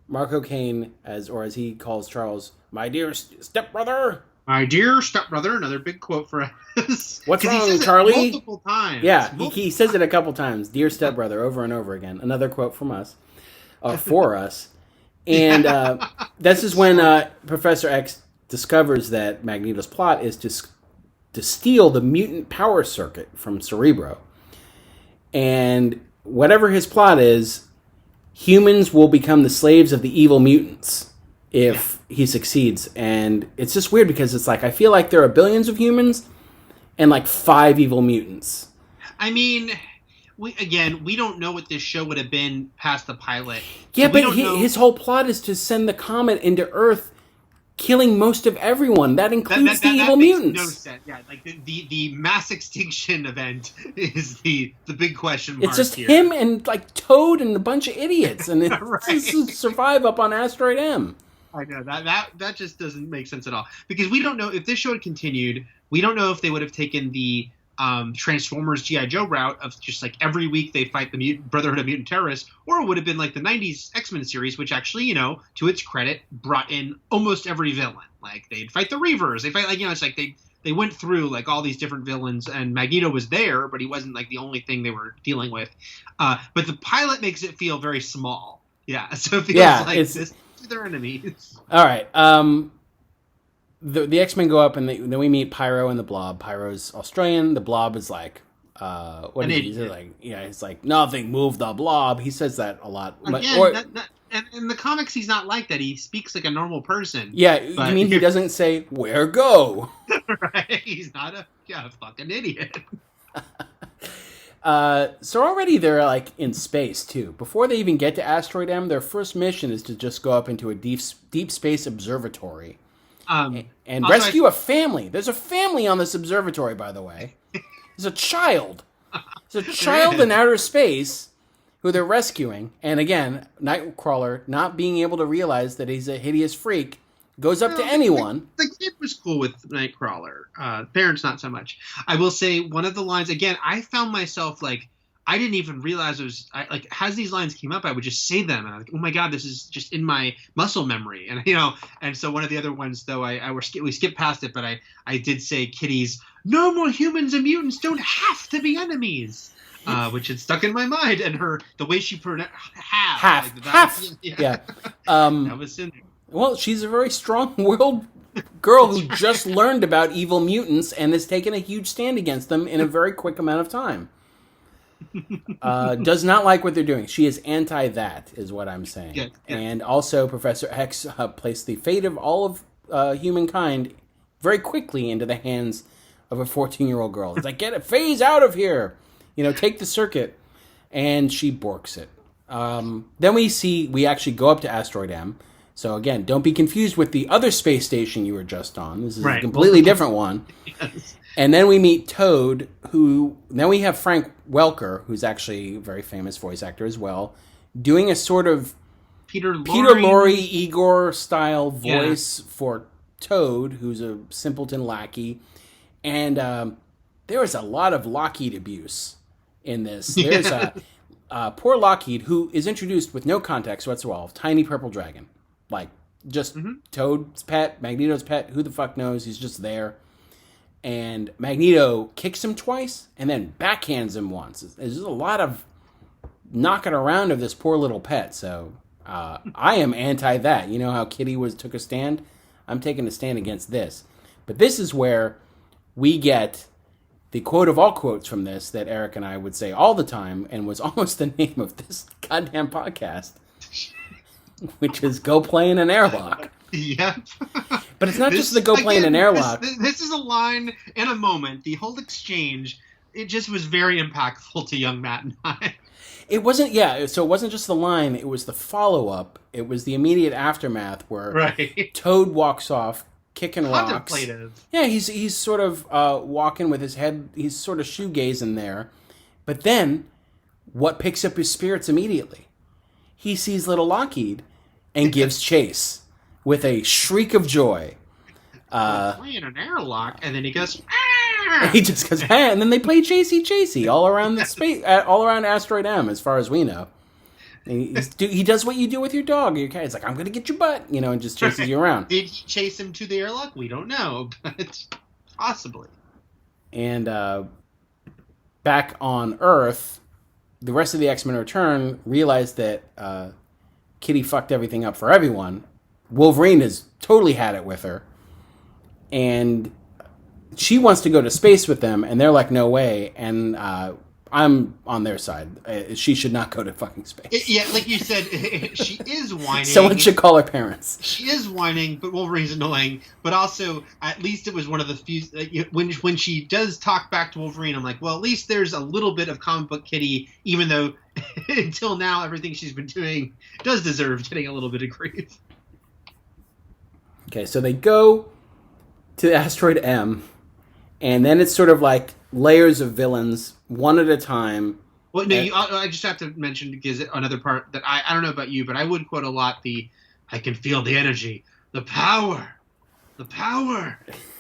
Marco Kane, as he calls Charles, my dear stepbrother. My dear stepbrother, another big quote for us. What's wrong, Charlie? Multiple times. Yeah, he says it a couple times. Dear stepbrother, over and over again. Another quote from us, for us. And this is when Professor X discovers that Magneto's plot is to steal the mutant power circuit from Cerebro. And whatever his plot is, humans will become the slaves of the evil mutants if he succeeds. And it's just weird because it's like, I feel like there are billions of humans and like 5 evil mutants. I mean, we don't know what this show would have been past the pilot. Yeah, so but his whole plot is to send the comet into Earth, killing most of everyone. That includes the evil mutants. No sense. Yeah, like the mass extinction event is the big question mark. It's just him and like Toad and a bunch of idiots, and it's survive up on Asteroid M. I know that just doesn't make sense at all, because we don't know if this show had continued. We don't know if they would have taken the Transformers G.I. Joe route of just like every week they fight the Brotherhood of Mutant Terrorists, or it would have been like the 90s X-Men series, which actually, to its credit, brought in almost every villain. Like they'd fight the Reavers, they fight like, it's like they went through like all these different villains, and Magneto was there, but he wasn't like the only thing they were dealing with. But the pilot makes it feel very small. Yeah, so it feels like this are their enemies. All right. The X-Men go up, and then we meet Pyro and the Blob. Pyro's Australian. The Blob is like, what is he like? Yeah, he's like, nothing moved the Blob. He says that a lot. Again, and in the comics, he's not like that. He speaks like a normal person. Yeah, you mean he doesn't say, where go? Right, he's not a fucking idiot. So already they're like in space too. Before they even get to Asteroid M, their first mission is to just go up into a deep space observatory. And rescue a family. There's a family on this observatory, by the way. There's a child. There's a child in outer space who they're rescuing. And again, Nightcrawler, not being able to realize that he's a hideous freak, goes up to anyone. The kid was cool with Nightcrawler. Parents, not so much. I will say one of the lines, again, I found myself like, I didn't even realize it was as these lines came up, I would just say them, and I was like, "Oh my god, this is just in my muscle memory." And and so one of the other ones, though, we skipped past it, but I did say Kitty's "No more humans and mutants don't have to be enemies," which had stuck in my mind, and the way she pronounced half. Yeah. That was in there. Well, she's a very strong-willed girl who just learned about evil mutants and has taken a huge stand against them in a very quick amount of time. Does not like what they're doing. She is anti that, is what I'm saying. Yeah. And also Professor X placed the fate of all of humankind very quickly into the hands of a 14-year-old girl. It's like, phase out of here. Take the circuit. And she borks it. Then we actually go up to Asteroid M. So again, don't be confused with the other space station you were just on. This is a completely different one. Yes. And then we meet Toad, then we have Frank Welker, who's actually a very famous voice actor as well, doing a sort of Peter Lorre, Igor-style voice for Toad, who's a simpleton lackey. And there is a lot of Lockheed abuse in this. There's poor Lockheed, who is introduced with no context whatsoever, tiny purple dragon. Like, just Toad's pet, Magneto's pet, who the fuck knows, he's just there. And Magneto kicks him twice and then backhands him once. There's just a lot of knocking around of this poor little pet, so I am anti that. You know how Kitty took a stand? I'm taking a stand against this. But this is where we get the quote of all quotes from this that Eric and I would say all the time and was almost the name of this goddamn podcast, which is go play in an airlock. Yep. But it's not just the go play in an airlock. This is a line in a moment. The whole exchange, it just was very impactful to young Matt and I. It wasn't, so it wasn't just the line, it was the follow-up. It was the immediate aftermath where Toad walks off, kicking rocks. Contemplative. Yeah, he's sort of walking with his head, he's sort of shoegazing there. But then, what picks up his spirits immediately? He sees little Lockheed and gives chase with a shriek of joy. Playing an airlock, and then he goes, he just goes, and then they play Chasey all around the space, all around Asteroid M, as far as we know. He does what you do with your dog. Your cat. It's like, I'm going to get your butt, and just chases you around. Did he chase him to the airlock? We don't know, but possibly. And back on Earth, the rest of the X-Men return, realize that Kitty fucked everything up for everyone. Wolverine has totally had it with her. And she wants to go to space with them, and they're like, no way. And I'm on their side. She should not go to fucking space. Yeah, like you said, she is whining. Someone should call her parents. She is whining, but Wolverine's annoying. But also, at least it was one of the few... when she does talk back to Wolverine, I'm like, well, at least there's a little bit of comic book Kitty, even though until now, everything she's been doing does deserve getting a little bit of grief. Okay, so they go to Asteroid M, and then it's sort of like layers of villains, one at a time. Well, no, I just have to mention, because another part that I don't know about you, but I would quote a lot I can feel the energy, the power.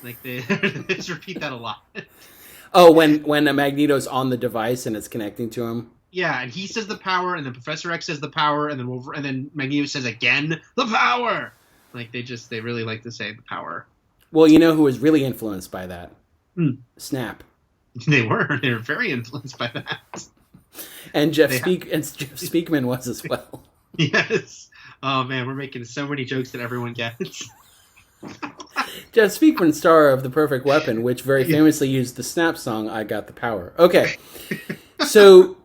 Like they just repeat that a lot. Oh, when Magneto's on the device and it's connecting to him? Yeah, and he says the power, and then Professor X says the power, and then Magneto says again, the power! Like, they really like to say the power. Well, you know who was really influenced by that? Snap. They were very influenced by that. And Jeff Speakman was as well. Yes. Oh man, we're making so many jokes that everyone gets. Jeff Speakman, star of The Perfect Weapon, which very famously used the Snap song, I Got the Power. Okay. So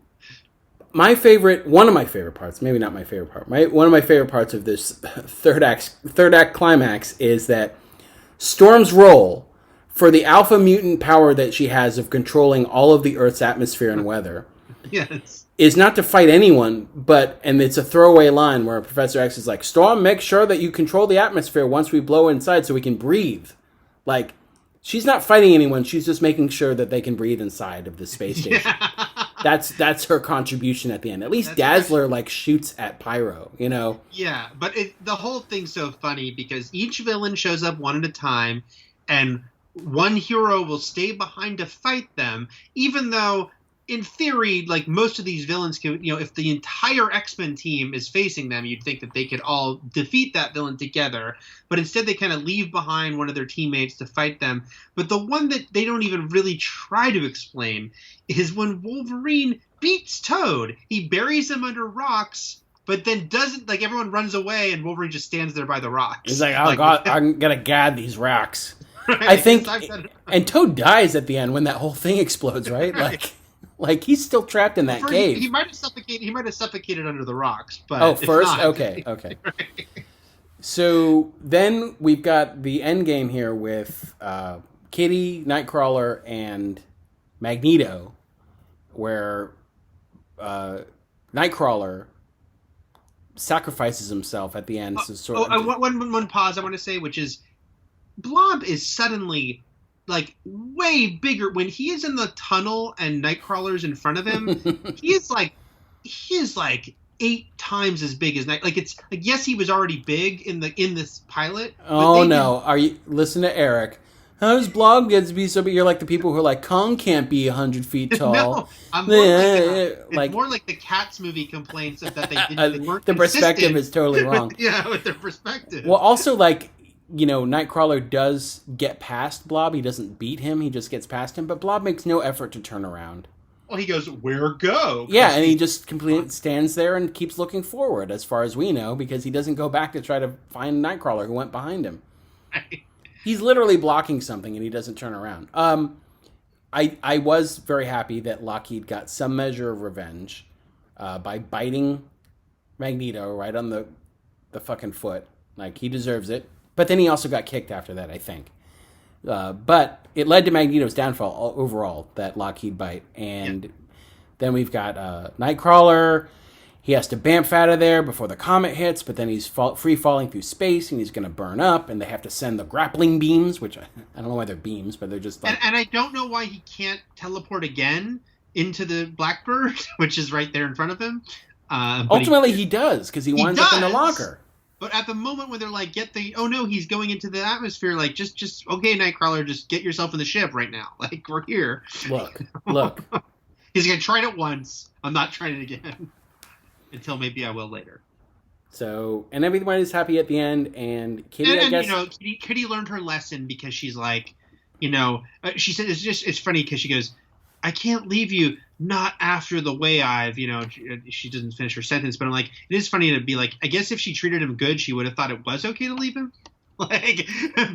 one of my favorite parts, maybe not my favorite part, one of my favorite parts of this third act climax is that Storm's role for the alpha mutant power that she has of controlling all of the Earth's atmosphere and weather is not to fight anyone, and it's a throwaway line where Professor X is like, Storm, make sure that you control the atmosphere once we blow inside so we can breathe. Like, she's not fighting anyone, she's just making sure that they can breathe inside of the space station. Yeah. That's her contribution at the end. At least Dazzler shoots at Pyro, Yeah, but the whole thing's so funny because each villain shows up one at a time, and one hero will stay behind to fight them, even though, in theory, most of these villains can, if the entire X-Men team is facing them, you'd think that they could all defeat that villain together. But instead, they kind of leave behind one of their teammates to fight them. But the one that they don't even really try to explain is when Wolverine beats Toad. He buries him under rocks, but then doesn't, everyone runs away, and Wolverine just stands there by the rocks. He's like, oh, God, I'm going to gad these rocks. Right, I think, and Toad dies at the end when that whole thing explodes, right? Like he's still trapped in that cave. He might have suffocated under the rocks. But first, not. Okay. Right. So then we've got the end game here with Kitty, Nightcrawler, and Magneto, where Nightcrawler sacrifices himself at the end. One pause I want to say, which is Blob is suddenly way bigger when he is in the tunnel and Nightcrawler's in front of him. he is 8 times as big as Night. Yes, he was already big in this pilot. Oh no! Listen to Eric. How's Blob gets to be so big? You're like the people who are like, Kong can't be 100 feet tall. No, I'm more it's more like the Cats movie complaints that they weren't the perspective is totally wrong. with their perspective. Well, also, like, you know, Nightcrawler does get past Blob. He doesn't beat him. He just gets past him. But Blob makes no effort to turn around. Well, he goes, where go? Yeah, and he just completely stands there and keeps looking forward, as far as we know, because he doesn't go back to try to find Nightcrawler who went behind him. He's literally blocking something, and he doesn't turn around. I was very happy that Lockheed got some measure of revenge by biting Magneto right on the fucking foot. Like, he deserves it. But then he also got kicked after that, I think. But it led to Magneto's downfall overall, that Lockheed bite. And then we've got Nightcrawler. He has to bamf out of there before the comet hits, but then he's free falling through space, and he's going to burn up, and they have to send the grappling beams, which I don't know why they're beams, but they're just like... And I don't know why he can't teleport again into the Blackbird, which is right there in front of him. Ultimately, he does, because he winds up in the locker. But at the moment when they're like, oh no, he's going into the atmosphere, like, just okay, Nightcrawler, just get yourself in the ship right now. Like, we're here. Look. He's going to try it once. I'm not trying it again. Until maybe I will later. So, and everybody's happy at the end, and Kitty, I guess... you know, Kitty learned her lesson because she's like, you know, she said, it's funny because she goes, I can't leave you, not after the way I've, you know, she doesn't finish her sentence, but I'm like, it is funny to be like, I guess if she treated him good, she would have thought it was okay to leave him. Like,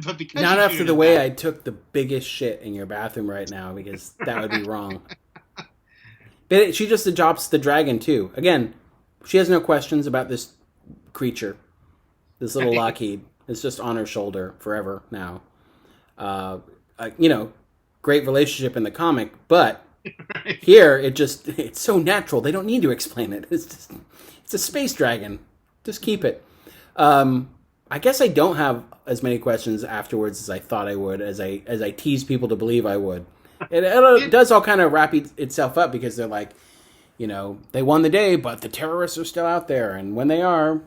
but because not after the way I took the biggest shit in your bathroom right now, because that would be wrong. But she just adopts the dragon too. Again, she has no questions about this creature, this little Lockheed. It's just on her shoulder forever now. You know, great relationship in the comic, but here it's so natural. They don't need to explain it. It's a space dragon. Just keep it. I guess I don't have as many questions afterwards as I thought I would, as I tease people to believe I would. It does all kind of wrap itself up, because they're like, you know, they won the day, but the terrorists are still out there, and when they are,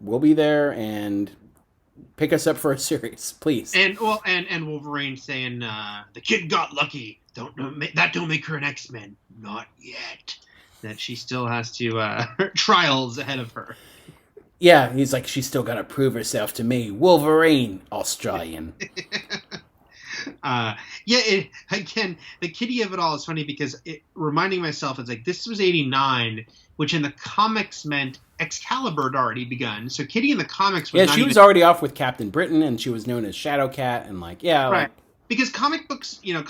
we'll be there, and pick us up for a series, please. And Wolverine saying, the kid got lucky. That don't make her an X-Men. Not yet. That she still has to trials ahead of her. Yeah, he's like, she's still got to prove herself to me. Wolverine, Australian. Again, the Kitty of it all is funny because reminding myself, it's like, this was 89, which in the comics meant Excalibur had already begun. So Kitty in the comics was she was already off with Captain Britain, and she was known as Shadowcat, and like, yeah. Right. Like, because comic books, you know,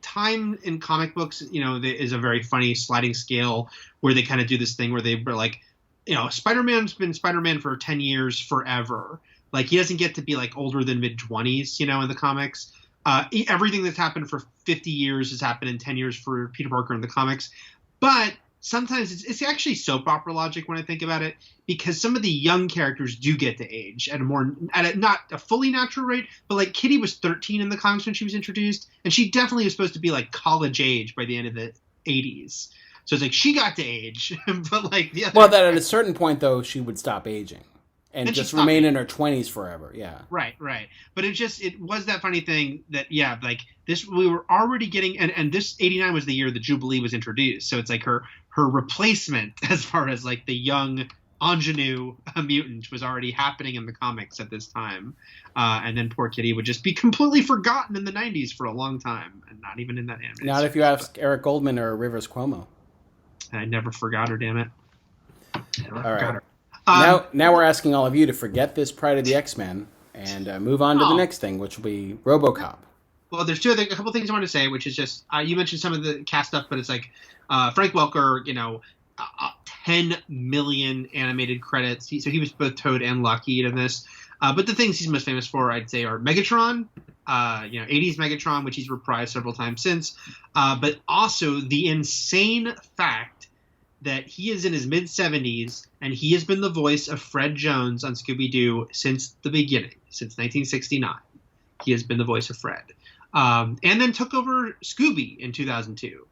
time in comic books, you know, there is a very funny sliding scale where they kind of do this thing where they were like, you know, Spider-Man's been Spider-Man for 10 years forever. Like, he doesn't get to be, like, older than mid-20s, you know, in the comics. Everything that's happened for 50 years has happened in 10 years for Peter Parker in the comics. But sometimes it's actually soap opera logic when I think about it, because some of the young characters do get to age at not a fully natural rate, but, like, Kitty was 13 in the comics when she was introduced, and she definitely was supposed to be, like, college age by the end of the 80s. So it's like, she got to age, but, like, the other... Well, that at a certain point, though, she would stop aging. And just remain in her 20s forever, yeah. Right. But it was that funny thing that, yeah, like, this, we were already getting, and this 89 was the year the Jubilee was introduced, so it's like her replacement, as far as, like, the young ingenue mutant, was already happening in the comics at this time. And then poor Kitty would just be completely forgotten in the 90s for a long time, and not even in that animated Not if you ask Eric Goldman or Rivers Cuomo. I never forgot her, damn it. All right. Now we're asking all of you to forget this Pride of the X-Men and move on to the next thing, which will be RoboCop. Well, there's a couple things I want to say, which is just, you mentioned some of the cast stuff, but it's like Frank Welker, you know, 10 million animated credits. So he was both Toad and Lockheed in this. But the things he's most famous for, I'd say, are Megatron, 80s Megatron, which he's reprised several times since. But also the insane fact that he is in his mid-70s, and he has been the voice of Fred Jones on Scooby-Doo since the beginning, since 1969. He has been the voice of Fred. And then took over Scooby in 2002.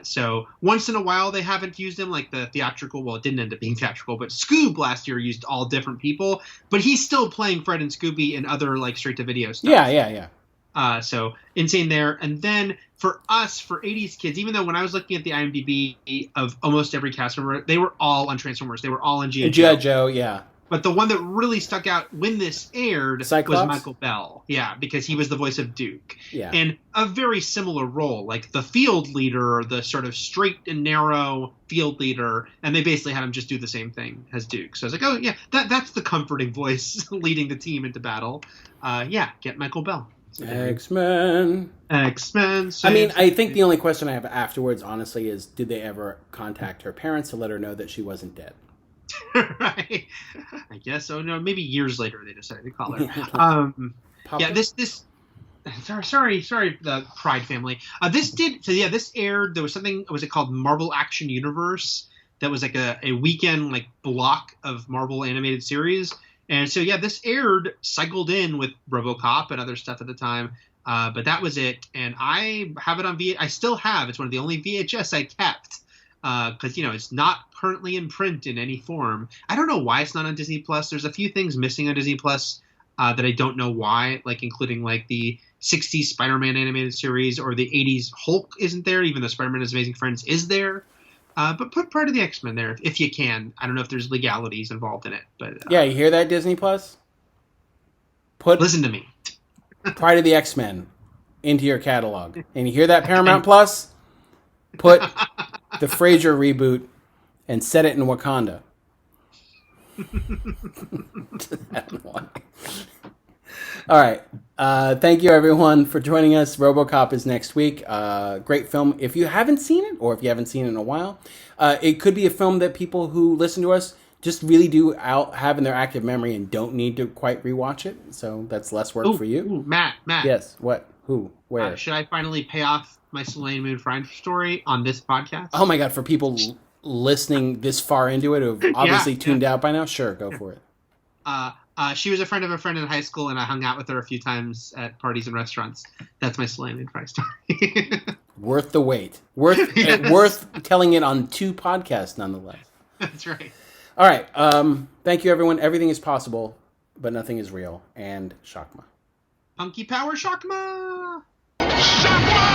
So once in a while they haven't used him, like the theatrical, well, it didn't end up being theatrical, but Scoob last year used all different people. But he's still playing Fred and Scooby and other, like, straight-to-video stuff. Yeah. So insane there. And then for us, for 80s kids, even though when I was looking at the IMDb of almost every cast member, they were all on Transformers. They were all on G.I. G.I. Joe, yeah. But the one that really stuck out when this aired Cyclops? was Michael Bell. Yeah, because he was the voice of Duke. Yeah. And a very similar role, like the field leader, or the sort of straight and narrow field leader, and they basically had him just do the same thing as Duke. So I was like, oh, yeah, that's the comforting voice leading the team into battle. Yeah, get Michael Bell. X-Men. X-Men. I mean, I think the only question I have afterwards, honestly, is did they ever contact her parents to let her know that she wasn't dead? Right. I guess so. No, maybe years later they decided to call her. Yeah, this sorry, the Pride family. This aired. There was something. Was it called Marvel Action Universe? That was like a weekend like block of Marvel animated series. And so yeah, this aired, cycled in with RoboCop and other stuff at the time. But that was it. And I have it on I still have. It's one of the only VHS I kept. Because it's not currently in print in any form. I don't know why it's not on Disney Plus. There's a few things missing on Disney Plus that I don't know why, like including like the 60s Spider-Man animated series or the 80s Hulk isn't there, even though Spider-Man and His Amazing Friends is there. But put Pride of the X-Men there if you can. I don't know if there's legalities involved in it, but yeah, you hear that, Disney Plus? Listen to me. Pride of the X-Men into your catalog, and you hear that, Paramount Plus? Put the Frasier reboot and set it in Wakanda. All right. Thank you, everyone, for joining us. RoboCop is next week. Great film. If you haven't seen it, or if you haven't seen it in a while, it could be a film that people who listen to us just really do have in their active memory and don't need to quite rewatch it. So that's less work for you. Ooh, Matt. Yes. What? Who? Where? Should I finally pay off my Selene Moon Friend story on this podcast? Oh my God! For people listening this far into it, who've obviously tuned out by now, sure, go for it. She was a friend of a friend in high school, and I hung out with her a few times at parties and restaurants. That's my Selene Moon Friend story. Worth the wait. Worth telling it on 2 podcasts, nonetheless. That's right. All right. Thank you, everyone. Everything is possible, but nothing is real. And Shakma. Punky Power Shakma! Shakma!